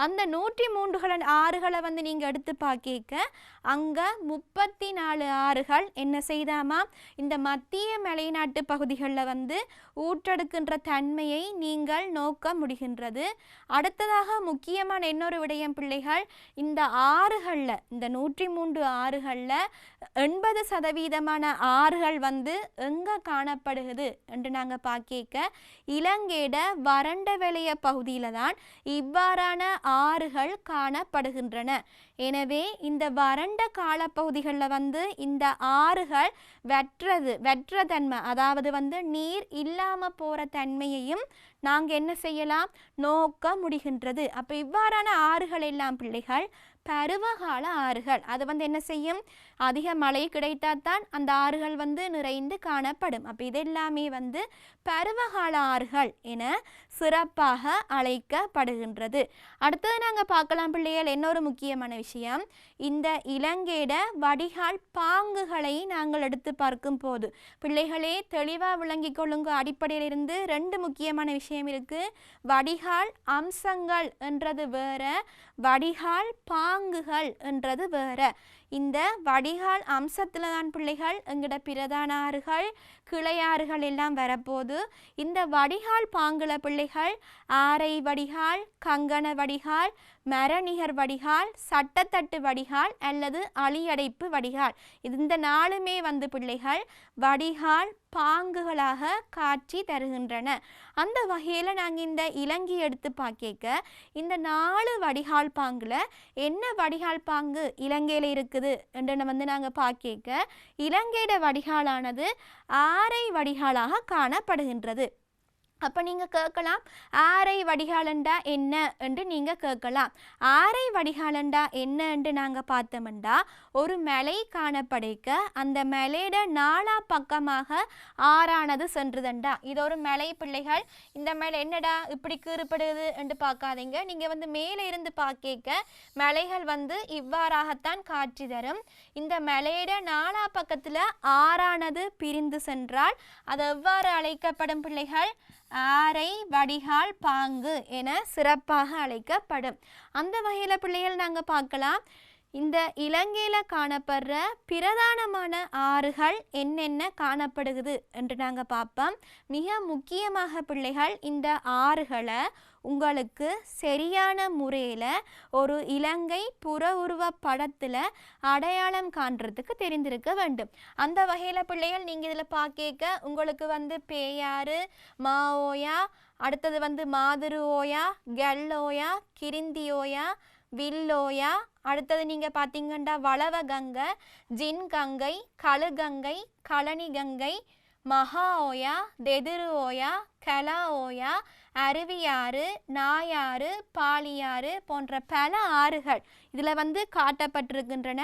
S1: அந்த 103 ஆறுகளை வந்து நீங்கள் எடுத்து பார்க்க அங்கே 34 ஆறுகள் என்ன செய்தாமா இந்த மத்திய மலைநாட்டு பகுதிகளில் வந்து ஊற்றெடுக்கின்ற தன்மையை நீங்கள் நோக்க முடிகின்றது. அடுத்ததாக முக்கியமான இன்னொரு விடயம் பிள்ளைகள், இந்த ஆறுகளில் இந்த 103 ஆறுகளில் 80% ஆறுகள் வந்து எங்கே காணப்படுகிறது என்று நாங்கள் பார்க்க இலங்கையிட வறண்ட வெளிய பகுதியில் தான் இவ்வாறான ஆறுகள் காணப்படுகின்றன. எனவே இந்த வறண்ட காலப்பகுதிகளில் வந்து இந்த ஆறுகள் வெற்ற தன்மை, அதாவது வந்து நீர் இல்லாமல் போகிற தன்மையையும் நாங்கள் என்ன செய்யலாம், நோக்க முடிகின்றது. அப்போ இவ்வாறான ஆறுகள் எல்லாம் பிள்ளைகள் பருவகால ஆறுகள். அது வந்து என்ன செய்யும், அதிக மழை கிடைத்தால்தான் அந்த ஆறுகள் வந்து நிறைந்து காணப்படும். அப்போ இதெல்லாமே வந்து பருவகால ஆறுகள் என சிறப்பாக அழைக்கப்படுகின்றது. அடுத்தது நாங்கள் பார்க்கலாம் பிள்ளைகள், இன்னொரு முக்கியமான விஷயம், இந்த இலங்கையிட வடிகால் பாங்குகளை நாங்கள் எடுத்து பார்க்கும் போது பிள்ளைகளே தெளிவாக விளங்கி கொள்ளுங்க. அடிப்படையிலிருந்து 2 முக்கியமான விஷயம் இருக்குது. வடிகால் அம்சங்கள் என்றது வேற, வடிகால் பாங்குகள் என்றது வேற. இந்த வடிகால் அம்சத்தில் தான் பிள்ளைகள் எங்கட பிரதான ஆறுகள் கிளையாறுகள் எல்லாம் வரப்போது. இந்த வடிகால் பாங்குல பிள்ளைகள் ஆரை வடிகால், கங்கண வடிகால், மரநிகர் வடிகால், சட்டத்தட்டு வடிகால் அல்லது அழியடைப்பு வடிகால், இந்த 4மே வந்து பிள்ளைகள் வடிகால் பாங்குகளாக காட்சி தருகின்றன. அந்த வகையில் நாங்கள் இந்த இலங்கை எடுத்து பார்க்க இந்த 4 வடிகால் பாங்குல என்ன வடிகால் பாங்கு இலங்கையில் இருக்குது என்று வந்து நாங்கள் பார்க்க இலங்கையோட வடிகாலானது ஆரை வடிகாலாக காணப்படுகின்றது. அப்போ நீங்கள் கேட்கலாம், ஆரை வடிகாலண்டா என்ன என்று நீங்கள் கேட்கலாம். ஆரை வடிகாலண்டா என்ன என்று நாங்கள் பார்த்தோம்டா, ஒரு மலை காணப்படைக்க அந்த மலையோட 4 பக்கமாக ஆறானது சென்றுதண்டா. இது ஒரு மலை பிள்ளைகள். இந்த மலை என்னடா இப்படி கீறுப்படுது என்று பார்க்காதீங்க. நீங்கள் வந்து மேலே இருந்து பார்க்க மலைகள் வந்து இவ்வாறாகத்தான் காட்சி தரும். இந்த மலையோட 4 பக்கத்தில் ஆறானது பிரிந்து சென்றால் அது எவ்வாறு அழைக்கப்படும் பிள்ளைகள், ஆரை வடிகால் பாங்கு என சிறப்பாக அழைக்கப்படும். அந்த வகையில் பிள்ளைகள் நாங்கள் பார்க்கலாம், இந்த இலங்கையில் காணப்படுற பிரதானமான ஆறுகள் என்னென்ன காணப்படுகிறது என்று நாங்கள் பார்ப்போம். மிக முக்கியமாக பிள்ளைகள் இந்த ஆறுகளை உங்களுக்கு சரியான முறையில் ஒரு இலங்கை புற உருவ படத்தில் அடையாளம் காண்றதுக்கு தெரிந்திருக்க வேண்டும். அந்த வகையில் பிள்ளைகள் நீங்கள் இதில் பார்க்க உங்களுக்கு வந்து பேயாறு, மாஓயா, அடுத்தது வந்து மாதிரி ஓயா, கெல்லோயா, கிரிந்தியோயா, வில்லோயா, அடுத்தது நீங்கள் பார்த்தீங்கன்னா வளவ கங்கை, ஜின் கங்கை, கழுகங்கை, கழனி கங்கை, மகா ஓயா, தெதிரு ஓயா, கலா ஓயா, அருவியாறு, நாயாறு, பாலியாறு போன்ற பல ஆறுகள் இதில் வந்து காட்டப்பட்டிருக்கின்றன.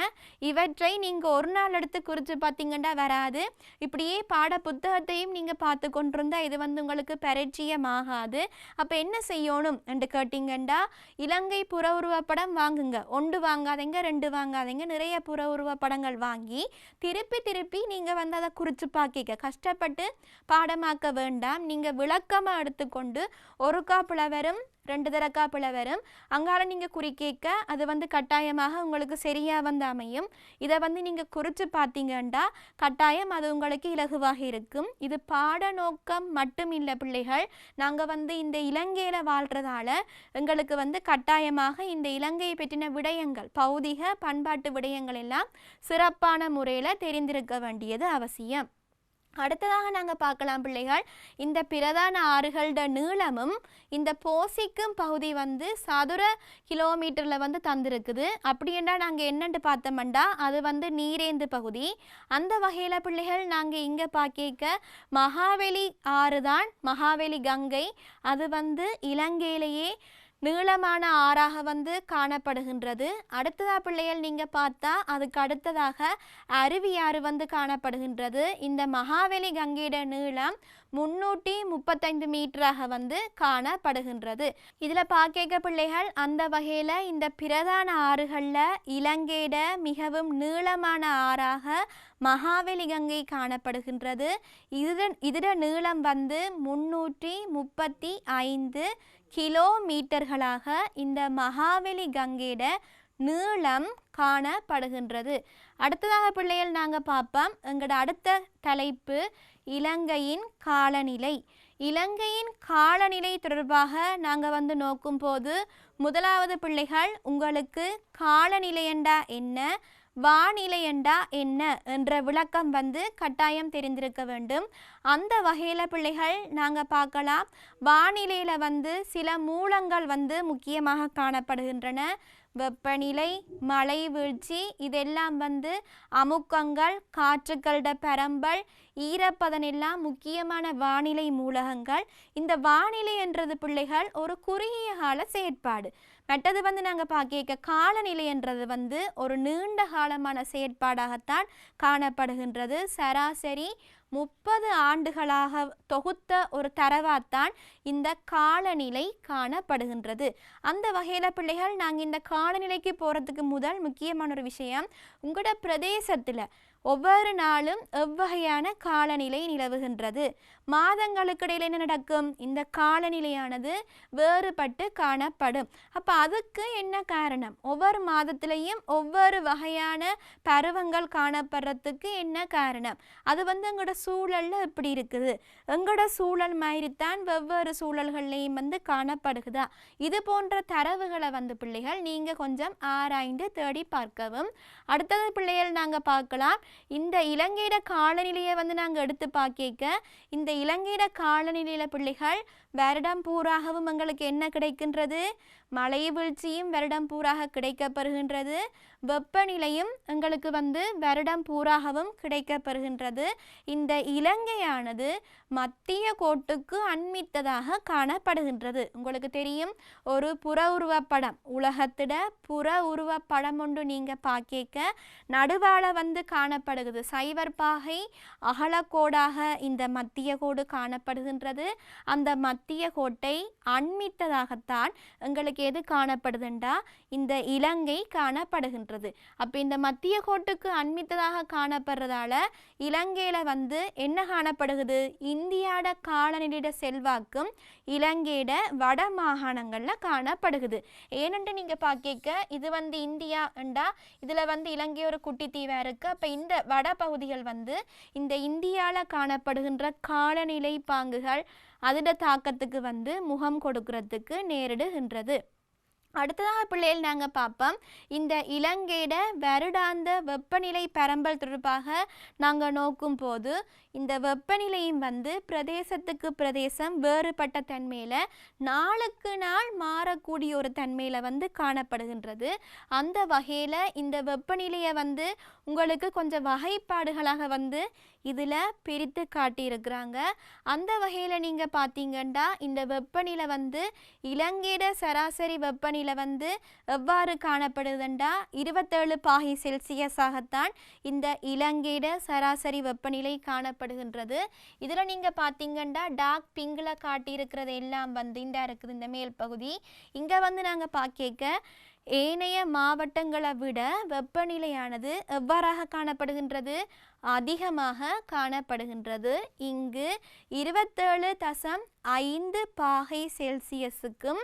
S1: இவற்றை நீங்கள் ஒரு நாள் எடுத்து குறித்து பார்த்தீங்கன்னா வராது. இப்படியே பாட புத்தகத்தையும் நீங்கள் பார்த்து கொண்டிருந்தால் இது வந்து உங்களுக்கு பரிச்சயமாகாது. அப்போ என்ன செய்யணும் என்று கேட்டிங்கன்னா, இலங்கை புற உருவப்படம் வாங்குங்க. 1 வாங்காதீங்க, 2 வாங்காதீங்க, நிறைய புற உருவப்படங்கள் வாங்கி திருப்பி நீங்கள் வந்து அதை குறித்து பார்க்க கஷ்டப்பட்டு பாடமாக்க வேண்டாம். நீங்கள் விளக்கமாக எடுத்துக்கொண்டு ஒருக்கா பிளவரும் 2 தரக்கா பிளவரும் அங்கால நீங்கள் குறிக்க அது வந்து கட்டாயமாக உங்களுக்கு சரியாக வந்து அமையும். இதை வந்து நீங்கள் குறித்து பார்த்தீங்கன்னா கட்டாயம் அது உங்களுக்கு இலகுவாக இருக்கும். இது பாட நோக்கம் மட்டும் இல்லை பிள்ளைகள். நாங்கள் வந்து இந்த இலங்கையில் வாழ்கிறதால எங்களுக்கு வந்து கட்டாயமாக இந்த இலங்கையை பற்றின விடயங்கள், பௌதிக பண்பாட்டு விடயங்கள் எல்லாம் சிறப்பான முறையில் தெரிந்திருக்க வேண்டியது அவசியம். அடுத்ததாக நாங்கள் பார்க்கலாம் பிள்ளைகள், இந்த பிரதான ஆறுகளோட நீளமும் இந்த போசிக்கும் பகுதி வந்து சதுர கிலோமீட்டரில் வந்து தந்திருக்குது. அப்படின்னா நாங்கள் என்னென்று பார்த்தோம்டா அது வந்து நீரேந்து பகுதி. அந்த வகையில் பிள்ளைகள் நாங்கள் இங்கே பார்க்க மகாவெளி ஆறு தான், மகாவெளி கங்கை. அது வந்து இலங்கையிலேயே நீளமான ஆறாக வந்து காணப்படுகின்றது. அடுத்ததாக பிள்ளைகள் நீங்கள் பார்த்தா அதுக்கு அடுத்ததாக அருவியாறு வந்து காணப்படுகின்றது. இந்த மகாவெளி கங்கையோட நீளம் 335 மீட்டராக வந்து காணப்படுகின்றது. இதில் பார்க்க பிள்ளைகள் அந்த வகையில் இந்த பிரதான ஆறுகளில் இலங்கையோட மிகவும் நீளமான ஆறாக மகாவெளி கங்கை காணப்படுகின்றது. இதோட நீளம் வந்து 335 கிலோமீட்டர்களாக இந்த மகாவெளி கங்கையோட நீளம் காணப்படுகின்றது. அடுத்ததாக பிள்ளைகள் நாங்கள் பார்ப்போம். எங்களோட அடுத்த தலைப்பு இலங்கையின் காலநிலை. இலங்கையின் காலநிலை தொடர்பாக நாங்கள் வந்து நோக்கும்போது முதலாவது பிள்ளைகள் உங்களுக்கு காலநிலை என்றா என்ன, வானிலை என்றா என்ன என்ற விளக்கம் வந்து கட்டாயம் தெரிந்திருக்க வேண்டும். அந்த வகையில் பிள்ளைகள் நாங்கள் பார்க்கலாம். வானிலையில் வந்து சில மூலங்கள் வந்து முக்கியமாக காணப்படுகின்றன. வெப்பநிலை, மழை வீழ்ச்சி, இதெல்லாம் வந்து அமுக்கங்கள், காற்றுக்களோட பரம்பல், ஈரப்பதன் எல்லாம் முக்கியமான வானிலை மூலகங்கள். இந்த வானிலை என்றது பிள்ளைகள் ஒரு குறுகிய கால செயற்பாடு. மற்றது வந்து நாங்கள் பார்க்க காலநிலை என்றது வந்து ஒரு நீண்ட காலமான செயற்பாடாகத்தான் காணப்படுகின்றது. சராசரி 30 ஆண்டுகளாக தொகுத்த ஒரு தரவாத்தான் இந்த காலநிலை காணப்படுகின்றது. அந்த வகையில் பிள்ளைகள் நாங்கள் இந்த காலநிலைக்கு போகிறதுக்கு முதல் முக்கியமான ஒரு விஷயம், உங்களோட பிரதேசத்தில் ஒவ்வொரு நாளும் எவ்வகையான காலநிலை நிலவுகின்றது, மாதங்களுக்கு இடையில் என்ன நடக்கும், இந்த காலநிலையானது வேறுபட்டு காணப்படும். அப்போ அதுக்கு என்ன காரணம், ஒவ்வொரு மாதத்திலையும் ஒவ்வொரு வகையான பருவங்கள் காணப்படுறதுக்கு என்ன காரணம், அது வந்து எங்களோட சூழலில் எப்படி இருக்குது, எங்களோட சூழல் மாதிரித்தான் வெவ்வேறு சூழல்கள்லையும் வந்து காணப்படுகுதா, இது போன்ற தரவுகளை வந்து பிள்ளைகள் நீங்கள் கொஞ்சம் ஆராய்ந்து தேடி பார்க்கவும். அடுத்தது பிள்ளைகள் நாங்கள் பார்க்கலாம், இந்த இலங்கையோட காலநிலையை வந்து நாங்கள் எடுத்து பார்க்க இந்த இலங்கையோட காலநிலையில் பிள்ளைகள் வருடம் பூராகவும் எங்களுக்கு என்ன கிடைக்கின்றது, மழை வீழ்ச்சியும் வருடம் பூராக கிடைக்கப்பெறுகின்றது, வெப்பநிலையும் எங்களுக்கு வந்து வருடம் பூராகவும் கிடைக்கப்பெறுகின்றது. இந்த இலங்கையானது மத்திய கோட்டுக்கு அண்மித்ததாக காணப்படுகின்றது. உங்களுக்கு தெரியும், ஒரு புற உருவப்படம், உலகத்திட புற உருவப்படம் ஒன்று நீங்கள் பார்க்க நடுவாள வந்து காணப்படுகிறது. சைவர்பாகை அகலக்கோடாக இந்த மத்திய கோடு காணப்படுகின்றது. அந்த மத்திய கோட்டை அண்மித்ததாகத்தான் எங்களுக்கு எது காணப்படுதுண்டா, இந்த இலங்கை காணப்படுகின்றது. அப்போ இந்த மத்திய கோட்டுக்கு அண்மித்ததாக காணப்படுறதால இலங்கையில் வந்து என்ன காணப்படுகிறது, இந்தியாவோட காலநிலையோட செல்வாக்கும் இலங்கையோட வட மாகாணங்களில் காணப்படுகிறது. ஏனென்று நீங்கள் பார்க்க இது வந்து இந்தியா என்றா இதில் வந்து இலங்கை ஒரு குட்டி தீவாக இருக்குது. அப்போ இந்த வட பகுதிகள் வந்து இந்த இந்தியாவில் காணப்படுகின்ற காலநிலை பாங்குகள் அதோட தாக்கத்துக்கு வந்து முகம் கொடுக்கறதுக்கு நேரிடுகின்றது. அடுத்ததாக பிள்ளைகள் நாங்கள் பார்ப்போம், இந்த இலங்கையோட வருடாந்த வெப்பநிலை பரம்பல் தொடர்பாக நாங்கள் நோக்கும் போது இந்த வெப்பநிலையும் வந்து பிரதேசத்துக்கு பிரதேசம் வேறுபட்ட தன்மையில் நாளுக்கு நாள் மாறக்கூடிய ஒரு தன்மையில் வந்து காணப்படுகின்றது. அந்த வகையில் இந்த வெப்பநிலையை வந்து உங்களுக்கு கொஞ்சம் வகைப்பாடுகளாக வந்து இதில் பிரித்து காட்டியிருக்கிறாங்க. அந்த வகையில் நீங்கள் பார்த்தீங்கன்னா இந்த வெப்பநிலை வந்து இலங்கையோட சராசரி வெப்பநிலை வந்து எவ்வாறு காணப்படுதுண்டா 27 பாகை செல்சியஸாகத்தான் இந்த இலங்கையோட சராசரி வெப்பநிலை காணப்படுகின்றது. இதில் நீங்கள் பார்த்தீங்கன்னா டார்க் பிங்கில் காட்டியிருக்கிறது எல்லாம் வந்து இந்த இருக்குது இந்த மேல் பகுதி. இங்கே வந்து நாங்கள் பார்க்க ஏனைய மாவட்டங்களை விட வெப்பநிலையானது எவ்வாறாக காணப்படுகின்றது, அதிகமாக காணப்படுகின்றது. இங்கு 27.5 பாகை செல்சியஸுக்கும்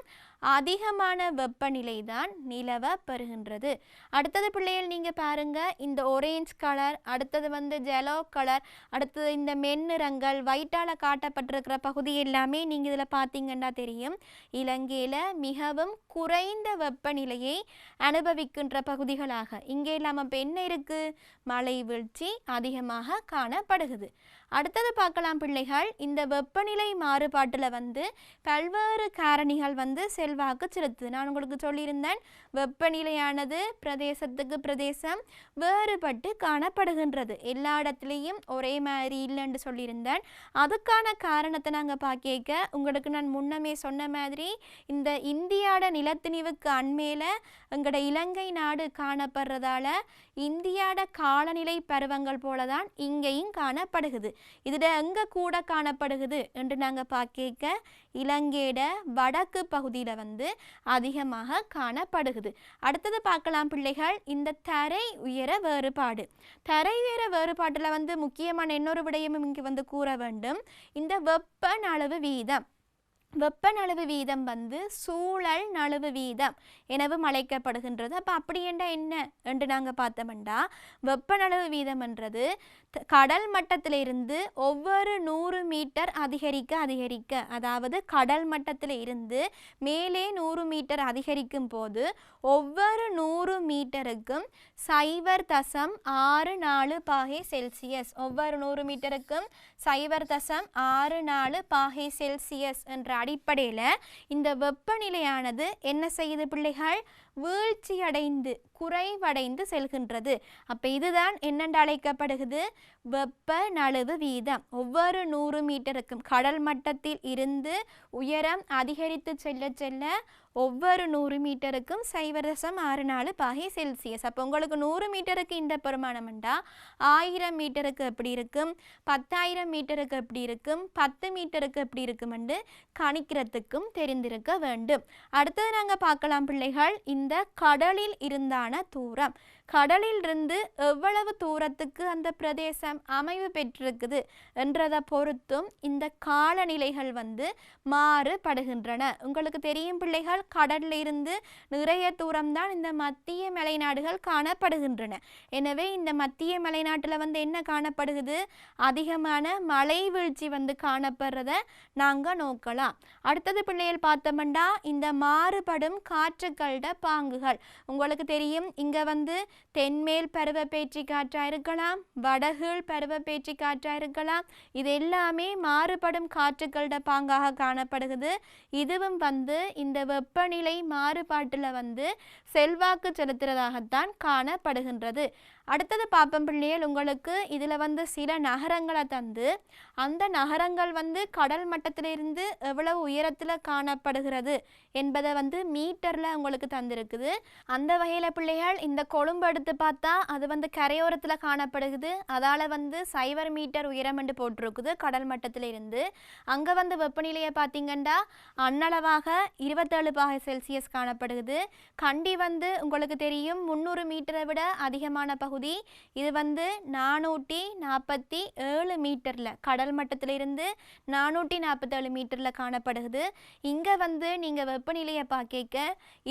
S1: அதிகமான வெப்பநிலை தான் நிலவ பெறுகின்றது. அடுத்தது பிள்ளைகள் நீங்கள் பாருங்க, இந்த ஒரேஞ்ச் கலர், அடுத்தது வந்து ஜெலோ கலர், அடுத்தது இந்த மென்னிறங்கள் ஒயிட்டால் காட்டப்பட்டிருக்கிற பகுதி எல்லாமே நீங்கள் இதில் பார்த்தீங்கன்னா தெரியும் இலங்கையில் மிகவும் குறைந்த வெப்பநிலையை அனுபவிக்கின்ற பகுதிகளாக. இங்கே இல்லாமல் இப்போ என்ன இருக்குது, மழை வீழ்ச்சி அதிகமாக காணப்படுகிறது. அடுத்தது பார்க்கலாம் பிள்ளைகள், இந்த வெப்பநிலை மாறுபாட்டில் வந்து பல்வேறு காரணிகள் வந்து செல்வாக்கு செலுத்துது. நான் உங்களுக்கு சொல்லியிருந்தேன், வெப்பநிலையானது பிரதேசத்துக்கு பிரதேசம் வேறுபட்டு காணப்படுகின்றது, எல்லா இடத்துலையும் ஒரே மாதிரி இல்லைன்னு சொல்லியிருந்தேன். அதுக்கான காரணத்தை நாங்கள் பார்க்க உங்களுக்கு நான் முன்னமே சொன்ன மாதிரி இந்த இந்தியாவோட நிலத்திணிவுக்கு அண்மையில் எங்களோட இலங்கை நாடு காணப்படுறதால இந்தியாவோட காலநிலை பருவங்கள் போல தான் இங்கேயும் காணப்படுகிறது. இதில் எங்கே கூட காணப்படுகிறது என்று நாங்கள் பார்க்க இலங்கையோட வடக்கு பகுதியில் வந்து அதிகமாக காணப்படுகிறது. அடுத்தது பார்க்கலாம் பிள்ளைகள், இந்த தரை உயர வேறுபாடு. தரை உயர வேறுபாட்டில் வந்து முக்கியமான இன்னொரு விடயமும் இங்கே வந்து கூற வேண்டும். இந்த வெப்ப நழுவு வீதம், வெப்ப நழுவு வீதம் வந்து சூழல் நழுவு வீதம் எனவும் அழைக்கப்படுகின்றது. அப்போ அப்படி என்றால் என்ன என்று நாங்கள் பார்த்தோம்னா, வெப்ப நழுவு வீதம் என்றது கடல் மட்டத்திலிருந்து ஒவ்வொரு 100 மீட்டர் அதிகரிக்க, அதாவது கடல் மட்டத்தில் இருந்து மேலே 100 மீட்டர் அதிகரிக்கும் போது ஒவ்வொரு 100 மீட்டருக்கும் 0.64 பாகை செல்சியஸ், ஒவ்வொரு 100 மீட்டருக்கும் 0.64 பாகை செல்சியஸ் என்ற அடிப்படையில் இந்த வெப்பநிலையானது என்ன செய்யுது பிள்ளைகள், வீழ்ச்சியடைந்து குறைவடைந்து செல்கின்றது. அப்போ இதுதான் என்னென்று அழைக்கப்படுகிறது, வெப்ப நழுவு வீதம். ஒவ்வொரு 100 மீட்டருக்கும் கடல் மட்டத்தில் இருந்து உயரம் அதிகரித்து செல்ல செல்ல ஒவ்வொரு 100 மீட்டருக்கும் 0.64 பாகை செல்சியஸ். அப்போ உங்களுக்கு 100 மீட்டருக்கு இந்த பெருமானம் என்றால் 1000 மீட்டருக்கு எப்படி இருக்கும், 10,000 மீட்டருக்கு எப்படி இருக்கும், 10 மீட்டருக்கு எப்படி இருக்கும் என்று கணிக்கிறதுக்கும் தெரிந்திருக்க வேண்டும். அடுத்தது நாங்கள் பார்க்கலாம் பிள்ளைகள், இந்த கடலில் இருந்தான தூரம், கடலில் இருந்து எவ்வளவு தூரத்துக்கு அந்த பிரதேசம் அமைவு பெற்றிருக்குது என்றதை பொறுத்தும் இந்த காலநிலைகள் வந்து மாறுபடுகின்றன. உங்களுக்கு தெரியும் பிள்ளைகள், கடலில் இருந்து நிறைய தூரம்தான் இந்த மத்திய மலைநாடுகள் காணப்படுகின்றன. எனவே இந்த மத்திய மலைநாட்டில் வந்து என்ன காணப்படுகிறது, அதிகமான மழை வீழ்ச்சி வந்து காணப்படுறத நாங்கள் நோக்கலாம். அடுத்தது பிள்ளைகள் பார்த்தோம்னா, இந்த மாறுபடும் காற்றுக்களோட பாங்குகள். உங்களுக்கு தெரியும், இங்கே வந்து தென்மேல் பருவப்பேற்றி காற்றாக இருக்கலாம், வடகீழ் பருவப்பேற்றி காற்றாக இருக்கலாம். இது எல்லாமே மாறுபடும் காற்றுக்களோட பாங்காக காணப்படுகிறது. இதுவும் வந்து இந்த வெப்பநிலை மாறுபாட்டில் வந்து செல்வாக்கு செலுத்துறதாகத்தான் காணப்படுகின்றது. அடுத்தது பாப்பம் பிள்ளைகள், உங்களுக்கு இதில் வந்து சில நகரங்களை தந்து அந்த நகரங்கள் வந்து கடல் மட்டத்திலிருந்து எவ்வளவு உயரத்தில் காணப்படுகிறது என்பதை வந்து மீட்டரில் உங்களுக்கு தந்திருக்குது. அந்த வகையில் பிள்ளைகள், இந்த கொழும்பு எடுத்து பார்த்தா அது வந்து கரையோரத்தில் காணப்படுகிறது, அதால் வந்து 0 மீட்டர் உயரம் என்று போட்டிருக்குது கடல் மட்டத்தில் இருந்து. அங்கே வந்து வெப்பநிலையை பார்த்தீங்கன்னா அன்னளவாக 27 பாகை செல்சியஸ் காணப்படுகிறது. கண்டி வந்து உங்களுக்கு தெரியும் 300 மீட்டரை விட அதிகமான பகுதி, இது வந்து 447 மீட்டரில் கடல் மட்டத்திலிருந்து 447 மீட்டரில் காணப்படுகிறது. இங்கே வந்து நீங்கள் வெப்பநிலையை பார்க்க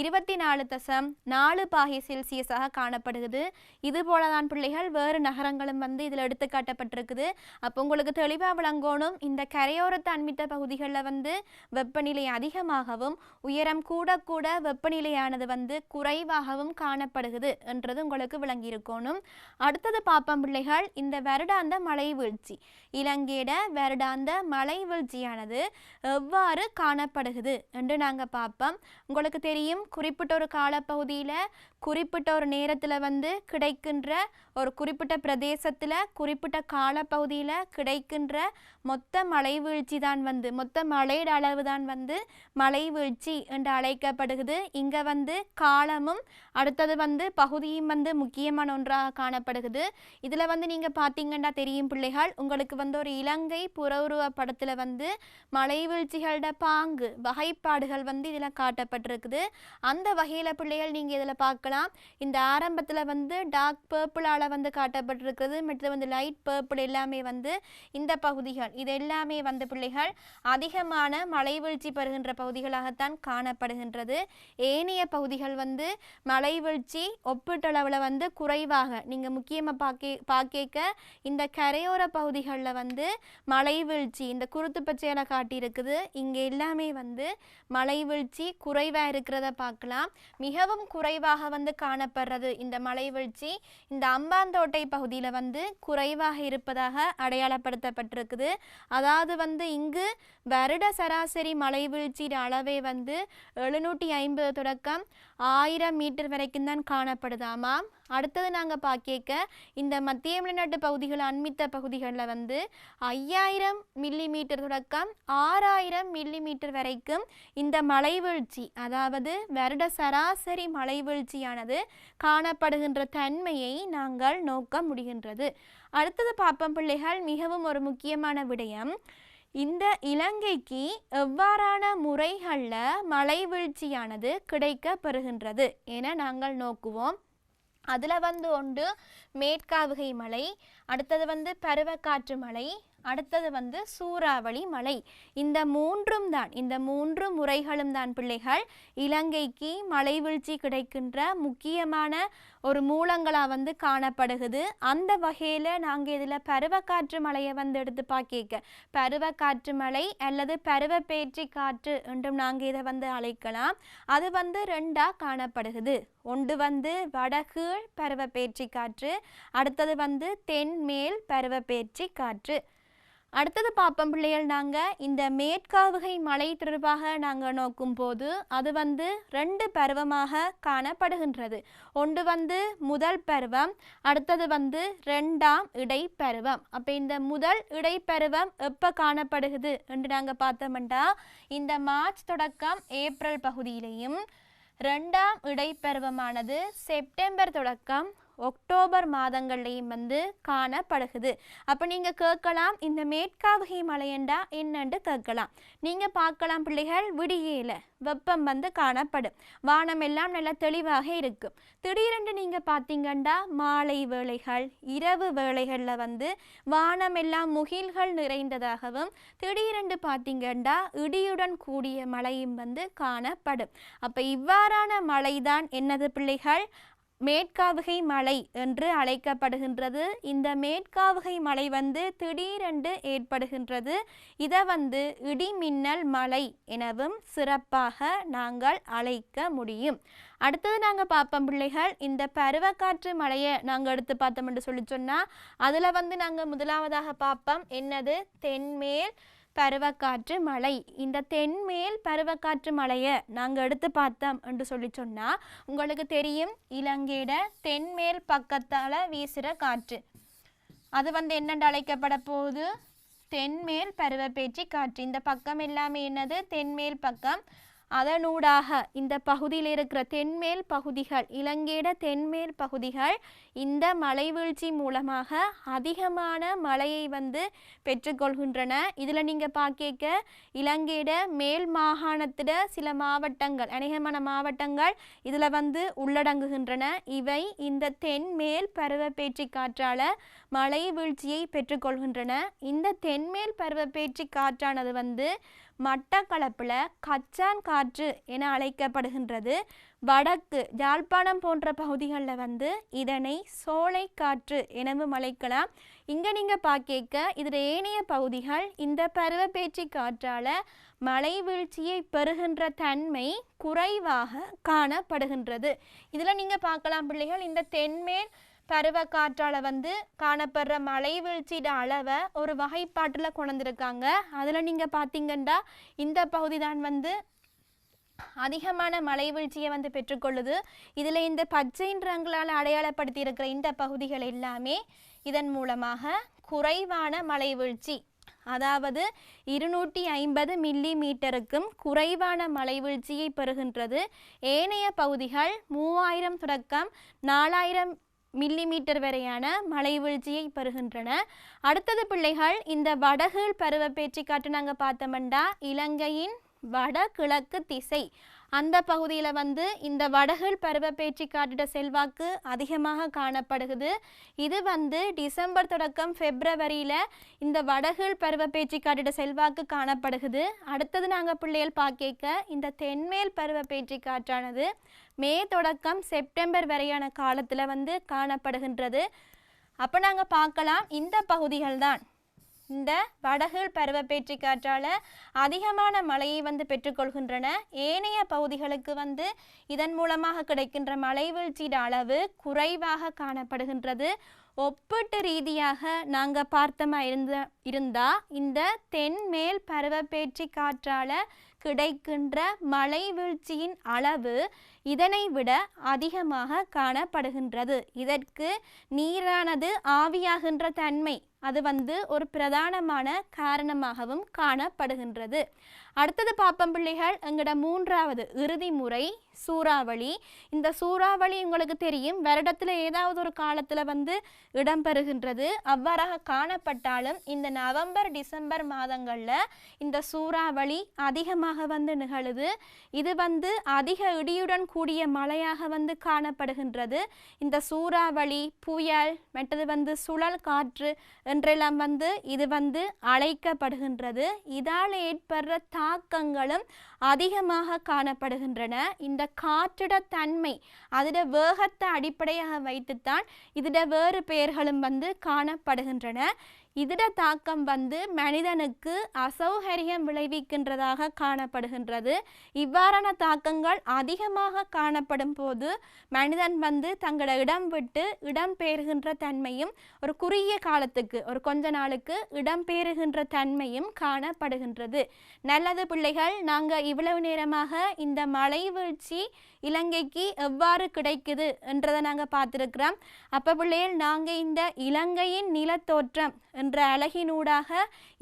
S1: 24.4 பாகை செல்சியஸாக காணப்படுகிறது. இது போல தான் பிள்ளைகள் வேறு நகரங்களும் வந்து இதில் எடுத்து காட்டப்பட்டிருக்குது. அப்போ உங்களுக்கு தெளிவாக விளங்கணும், இந்த கரையோரத்தை அண்மித்த பகுதிகளில் வந்து வெப்பநிலை அதிகமாகவும் உயரம் கூட கூட வெப்பநிலையானது வந்து குறைவாகவும் காணப்படுகிறது என்றது உங்களுக்கு விளங்கியிருக்கணும். அடுத்தது பாப்பம் பிள்ளைகள், இந்த வருடாந்த மழை வீழ்ச்சி, இலங்கையோட வருடாந்த மழை வீழ்ச்சியானது எவ்வாறு காணப்படுகிறது என்று நாங்கள் பார்ப்போம். உங்களுக்கு தெரியும், குறிப்பிட்ட ஒரு காலப்பகுதியில் குறிப்பிட்ட ஒரு நேரத்தில் வந்து கிடைக்கின்ற ஒரு குறிப்பிட்ட பிரதேசத்தில் குறிப்பிட்ட காலப்பகுதியில் கிடைக்கின்ற மொத்த மழை வீழ்ச்சி தான் வந்து மொத்த மழையோட அளவு தான் வந்து மழை வீழ்ச்சி என்று அழைக்கப்படுகிறது. இங்கே வந்து காலமும் அடுத்தது வந்து பகுதியும் வந்து முக்கியமான ஒன்றாக காணப்படுகிறது. இதில் வந்து நீங்கள் பார்த்தீங்கன்னா தெரியும் பிள்ளைகள், உங்களுக்கு வந்து ஒரு இலங்கை புற உருவ படத்தில் வந்து மழை வீழ்ச்சிகளோட பாங்கு வகைப்பாடுகள் வந்து இதில் காட்டப்பட்டிருக்குது. அந்த வகையில் பிள்ளைகள் நீங்கள் இதில் பார்க்கலாம், இந்த ஆரம்பத்தில் வந்து டார்க் பர்பிளால் வந்து காட்டப்பட்டிருக்கிறது, மற்றது வந்து லைட் பர்பிள் எல்லாமே வந்து இந்த பகுதிகள், இது எல்லாமே வந்து பிள்ளைகள் அதிகமான மழை வீழ்ச்சி பெறுகின்ற பகுதிகளாகத்தான் காணப்படுகின்றது. ஏனைய பகுதிகள் வந்து மழை வீழ்ச்சி ஒப்பீட்டளவில் வந்து குறைவாக, நீங்கள் முக்கியமாக பார்க்க இந்த கரையோர பகுதிகளில் வந்து மழை வீழ்ச்சி இந்த குருத்து பச்சையில் காட்டியிருக்குது. இங்கே எல்லாமே வந்து மழை வீழ்ச்சி குறைவாக இருக்கிறத பார்க்கலாம். மிகவும் குறைவாக வந்து காணப்படுறது இந்த மழை வீழ்ச்சி இந்த அம்பாந்தோட்டை பகுதியில் வந்து குறைவாக இருப்பதாக அடையாளப்படுத்தப்பட்டிருக்குது. அதாவது வந்து இங்கு வருட சராசரி மழை வீழ்ச்சியின் அளவே வந்து 750 தொடக்கம் 1000 மீட்டர் வரைக்கும் தான் காணப்படுதாமாம். அடுத்தது நாங்கள் பார்க்க இந்த மத்திய வெளிநாட்டு பகுதிகள் அண்மித்த பகுதிகளில் வந்து 5000 மில்லிமீட்டர் தொடக்கம் 6000 மில்லிமீட்டர் வரைக்கும் இந்த மழை வீழ்ச்சி அதாவது வருட சராசரி மழை வீழ்ச்சியானது காணப்படுகின்ற தன்மையை நாங்கள் நோக்க முடிகின்றது. அடுத்தது பார்ப்போம் பிள்ளைகள், மிகவும் ஒரு முக்கியமான விடயம், இந்த இலங்கைக்கு எவ்வாறான முறைகளில் மழை வீழ்ச்சியானது கிடைக்க பெறுகின்றது என நாங்கள் நோக்குவோம். அதில் வந்து ஒன்று மேற்காவுகை மழை, அடுத்தது வந்து பருவக்காற்று மழை, அடுத்தது வந்து சூறாவளி மழை. இந்த மூன்று முறைகளும் தான் பிள்ளைகள் இலங்கைக்கு மழை வீழ்ச்சி கிடைக்கின்ற முக்கியமான ஒரு மூலங்களாக வந்து காணப்படுகிறது. அந்த வகையில் நாங்கள் இதில் பருவக்காற்று மழையை வந்து எடுத்து பார்க்க பருவக்காற்று மழை அல்லது பருவப்பேற்றி காற்று என்றும் நாங்கள் இதை வந்து அழைக்கலாம். அது வந்து ரெண்டாக காணப்படுகிறது. ஒன்று வந்து வடகீழ் பருவப்பேற்றி காற்று, அடுத்தது வந்து தென்மேல் பருவப்பேற்றி காற்று. அடுத்தது பார்ப்போம் பிள்ளைகள், நாங்கள் இந்த மேற்காவுகை மழை தொடர்பாக நாங்கள் நோக்கும் போது அது வந்து 2 பருவமாக காணப்படுகின்றது. ஒன்று வந்து முதல் பருவம், அடுத்தது வந்து 2ஆம் இடைப்பருவம். அப்போ இந்த முதல் இடைப்பருவம் எப்போ காணப்படுகிறது என்று நாங்கள் பார்த்தோம்னா இந்த மார்ச் தொடக்கம் ஏப்ரல் பகுதியிலையும், 2ஆம் இடைப்பருவமானது செப்டம்பர் தொடக்கம் அக்டோபர் மாதங்கள்லையும் வந்து காணப்படுகிறது. அப்போ நீங்கள் கேட்கலாம், இந்த மேற்காவுகை மழையண்டா என்னன்னு கேட்கலாம். நீங்கள் பார்க்கலாம் பிள்ளைகள், விடியேல வெப்பம் வந்து காணப்படும், வானம் எல்லாம் நல்லா தெளிவாக இருக்கும். திடீரென்று நீங்கள் பார்த்தீங்கன்னா மாலை வேளைகள் இரவு வேளைகளில் வந்து வானம் எல்லாம் முகில்கள் நிறைந்ததாகவும், திடீரென்று பார்த்தீங்கன்னா இடியுடன் கூடிய மழையும் வந்து காணப்படும். அப்போ இவ்வாறான மழைதான் என்னது பிள்ளைகள், மேற்காவுகை மழை என்று அழைக்கப்படுகின்றது. இந்த மேற்காவுகை மழை வந்து திடீரென்று ஏற்படுகின்றது. இதை வந்து இடிமின்னல் மழை எனவும் சிறப்பாக நாங்கள் அழைக்க முடியும். அடுத்தது நாங்கள் பார்ப்போம் பிள்ளைகள், இந்த பருவக்காற்று மழையை நாங்கள் எடுத்து பார்த்தோம் என்று சொல்லி சொன்னால் அதில் வந்து நாங்கள் முதலாவதாக பார்ப்போம் என்னது, தென்மேல் பருவக்காற்று மழை. இந்த தென்மேல் பருவக்காற்று மழையை நாங்கள் எடுத்து பார்த்தோம் என்று சொல்லி சொன்னால் உங்களுக்கு தெரியும், இலங்கையோட தென்மேல் பக்கத்தால் வீசுகிற காற்று அது வந்து என்னென்று அழைக்கப்பட போகுது, தென்மேல் பருவப்பேற்றி காற்று. இந்த பக்கம் எல்லாமே என்னது, தென்மேல் பக்கம். அதனூடாக இந்த பகுதியில் இருக்கிற தென்மேல் பகுதிகள், இலங்கையோட தென்மேல் பகுதிகள் இந்த மழை வீழ்ச்சி மூலமாக அதிகமான மழையை வந்து பெற்றுக்கொள்கின்றன. இதில் நீங்கள் பார்க்க இலங்கையோட மேல் மாகாணத்தில் சில மாவட்டங்கள், அநேகமான மாவட்டங்கள் இதில் வந்து உள்ளடங்குகின்றன. இவை இந்த தென்மேல் பருவப்பேற்றி காற்றால் மழை வீழ்ச்சியை பெற்றுக்கொள்கின்றன. இந்த தென்மேல் பருவப்பேற்றி காற்றானது வந்து மட்டக்களப்பில் கச்சான் காற்று என அழைக்கப்படுகின்றது. வடக்கு யாழ்ப்பாணம் போன்ற பகுதிகளில் வந்து இதனை சோலை காற்று எனவும் அழைக்கலாம். இங்கே நீங்கள் பார்க்க இதில் ஏனைய பகுதிகள் இந்த பருவப்பேற்றி காற்றால் மழை வீழ்ச்சியை பெறுகின்ற தன்மை குறைவாக காணப்படுகின்றது. இதில் நீங்கள் பார்க்கலாம் பிள்ளைகள், இந்த தென்மேல் பருவ காற்றால் வந்து காணப்படுற மழை வீழ்ச்சியோட அளவை ஒரு வகைப்பாட்டில் கொண்டிருக்காங்க. அதில் நீங்கள் பார்த்தீங்கன்னா இந்த பகுதி தான் வந்து அதிகமான மழை வீழ்ச்சியை வந்து பெற்றுக்கொள்ளுது. இதில் இந்த பச்சை ரங்களால் அடையாளப்படுத்தி இருக்கிற இந்த பகுதிகள் எல்லாமே இதன் மூலமாக குறைவான மழை வீழ்ச்சி, அதாவது 250 மில்லி மீட்டருக்கும் குறைவான மழை வீழ்ச்சியை பெறுகின்றது. ஏனைய பகுதிகள் 3000 தொடக்கம் 4000 மில்லிமீட்டர் வரையான மழை வீழ்ச்சியை பெறுகின்றன. அடுத்தது பிள்ளைகள், இந்த வடகீழ் பருவப்பேற்றி காற்று நாங்கள் பார்த்தோம்னா இலங்கையின் வடகிழக்கு திசை அந்த பகுதியில் வந்து இந்த வடகீழ் பருவப்பேற்றி காற்றிட செல்வாக்கு அதிகமாக காணப்படுகிறது. இது வந்து டிசம்பர் தொடக்கம் பிப்ரவரியில் இந்த வடகீழ் பருவப்பேற்றி காற்றிட செல்வாக்கு காணப்படுகிறது. அடுத்தது நாங்கள் பிள்ளைகள் பார்க்க இந்த தென்மேல் பருவப்பேற்றி காற்றானது மே தொடக்கம் செப்டம்பர் வரையான காலத்தில் வந்து காணப்படுகின்றது. அப்போ நாங்கள் பார்க்கலாம், இந்த பகுதிகள் தான் இந்த வடகீழ் பருவப்பேற்றி காற்றால அதிகமான மழையை வந்து பெற்றுக்கொள்கின்றன. ஏனைய பகுதிகளுக்கு வந்து இதன் மூலமாக கிடைக்கின்ற மழை வீழ்ச்சியின் அளவு குறைவாக காணப்படுகின்றது. ஒப்பீட்டு ரீதியாக நாங்கள் பார்த்தமா இருந்தா இந்த தென்மேல் பருவப்பேற்றி காற்றால கிடைக்கின்ற மழை வீழ்ச்சியின் அளவு இதனை விட அதிகமாக காணப்படுகின்றது. இதற்கு நீரானது ஆவியாகின்ற தன்மை அது வந்து ஒரு பிரதானமான காரணமாகவும் காணப்படுகின்றது. அடுத்தது பாப்பம் பிள்ளைகள், எங்கட மூன்றாவது இறுதி முறை சூறாவளி. இந்த சூறாவளி உங்களுக்கு தெரியும், வருடத்தில் ஏதாவது ஒரு காலத்தில் வந்து இடம்பெறுகின்றது. அவ்வாறாக காணப்பட்டாலும் இந்த நவம்பர் டிசம்பர் மாதங்களில் இந்த சூறாவளி அதிகமாக வந்து நிகழுது. இது வந்து அதிக இடியுடன் கூடிய மழையாக வந்து காணப்படுகின்றது. இந்த சூறாவளி, புயல், மற்றது வந்து சுழல் காற்று என்றெல்லாம் வந்து இது வந்து அழைக்கப்படுகின்றது. இதால் ஏற்படுற தாக்கங்களும் அதிகமாக காணப்படுகின்றன. இந்த காற்றிட தன்மை அதிட வேகத்தை அடிப்படையாக வைத்துத்தான் இதிட வேறு பெயர்களும் வந்து காணப்படுகின்றன. இதட தாக்கம் வந்து மனிதனுக்கு அசௌகரியம் விளைவிக்கின்றதாக காணப்படுகின்றது. இவ்வாறான தாக்கங்கள் அதிகமாக காணப்படும் போது மனிதன் வந்து தங்களோட இடம் விட்டு இடம்பெயர்கின்ற தன்மையும் ஒரு குறுகிய காலத்துக்கு ஒரு கொஞ்ச நாளுக்கு இடம்பெயர்கின்ற தன்மையும் காணப்படுகின்றது. நல்லது பிள்ளைகள், நாங்கள் இவ்வளவு நேரமாக இந்த மழை வீழ்ச்சி இலங்கைக்கு எவ்வாறு கிடைக்குது என்றதை நாங்கள் பார்த்துருக்கிறோம். அப்போ பிள்ளைகள், நாங்கள் இந்த இலங்கையின் நிலத்தோற்றம் என்ற அழகினூடாக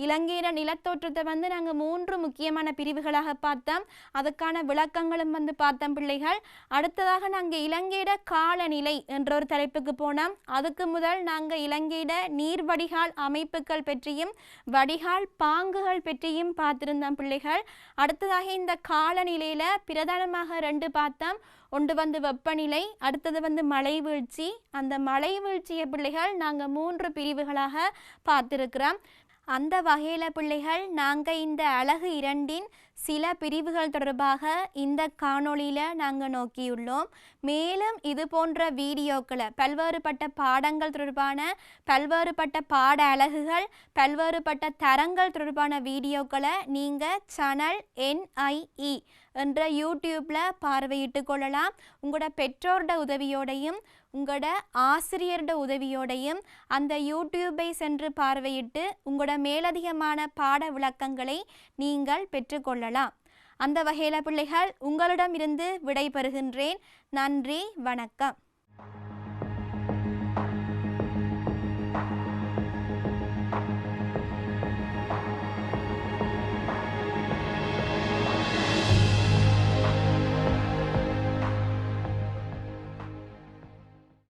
S1: இலங்கையில நிலத்தோற்றத்தை வந்து நாங்கள் 3 முக்கியமான பிரிவுகளாக பார்த்தோம். அதுக்கான விளக்கங்களும் வந்து பார்த்தோம் பிள்ளைகள். அடுத்ததாக நாங்கள் இலங்கையிட காலநிலை என்ற ஒரு தலைப்புக்கு போனோம். அதுக்கு முதல் நாங்கள் இலங்கையிட நீர் வடிகால் அமைப்புகள் பற்றியும் வடிகால் பாங்குகள் பற்றியும் பார்த்திருந்தோம் பிள்ளைகள். அடுத்ததாக இந்த காலநிலையில பிரதானமாக 2 பார்த்தோம். ஒன்று வந்து வெப்பநிலை, அடுத்தது வந்து மழை வீழ்ச்சி. அந்த மழை வீழ்ச்சியை பிள்ளைகள் நாங்கள் 3 பிரிவுகளாக பார்த்திருக்கிறோம். அந்த வகையில் பிள்ளைகள், நாங்கள் இந்த அலகு 2 சில பிரிவுகள் தொடர்பாக இந்த காணொளியில் நாங்கள் நோக்கியுள்ளோம். மேலும் இது போன்ற வீடியோக்களை, பல்வேறுபட்ட பாடங்கள் தொடர்பான பல்வேறுபட்ட பாட அலகுகள், பல்வேறுபட்ட தரங்கள் தொடர்பான வீடியோக்களை நீங்கள் சேனல் NIE என்ற யூடியூப்பில் பார்வையிட்டு கொள்ளலாம். உங்களோட பெற்றோரோட உதவியோடையும் உங்களோட ஆசிரியரோட உதவியோடையும் அந்த யூடியூப்பை சென்று பார்வையிட்டு உங்களோட மேலதிகமான பாட விளக்கங்களை நீங்கள் பெற்றுக்கொள்ளலாம். அந்த வகையில் பிள்ளைகள், உங்களிடமிருந்து விடை பெறுகின்றேன். நன்றி, வணக்கம்.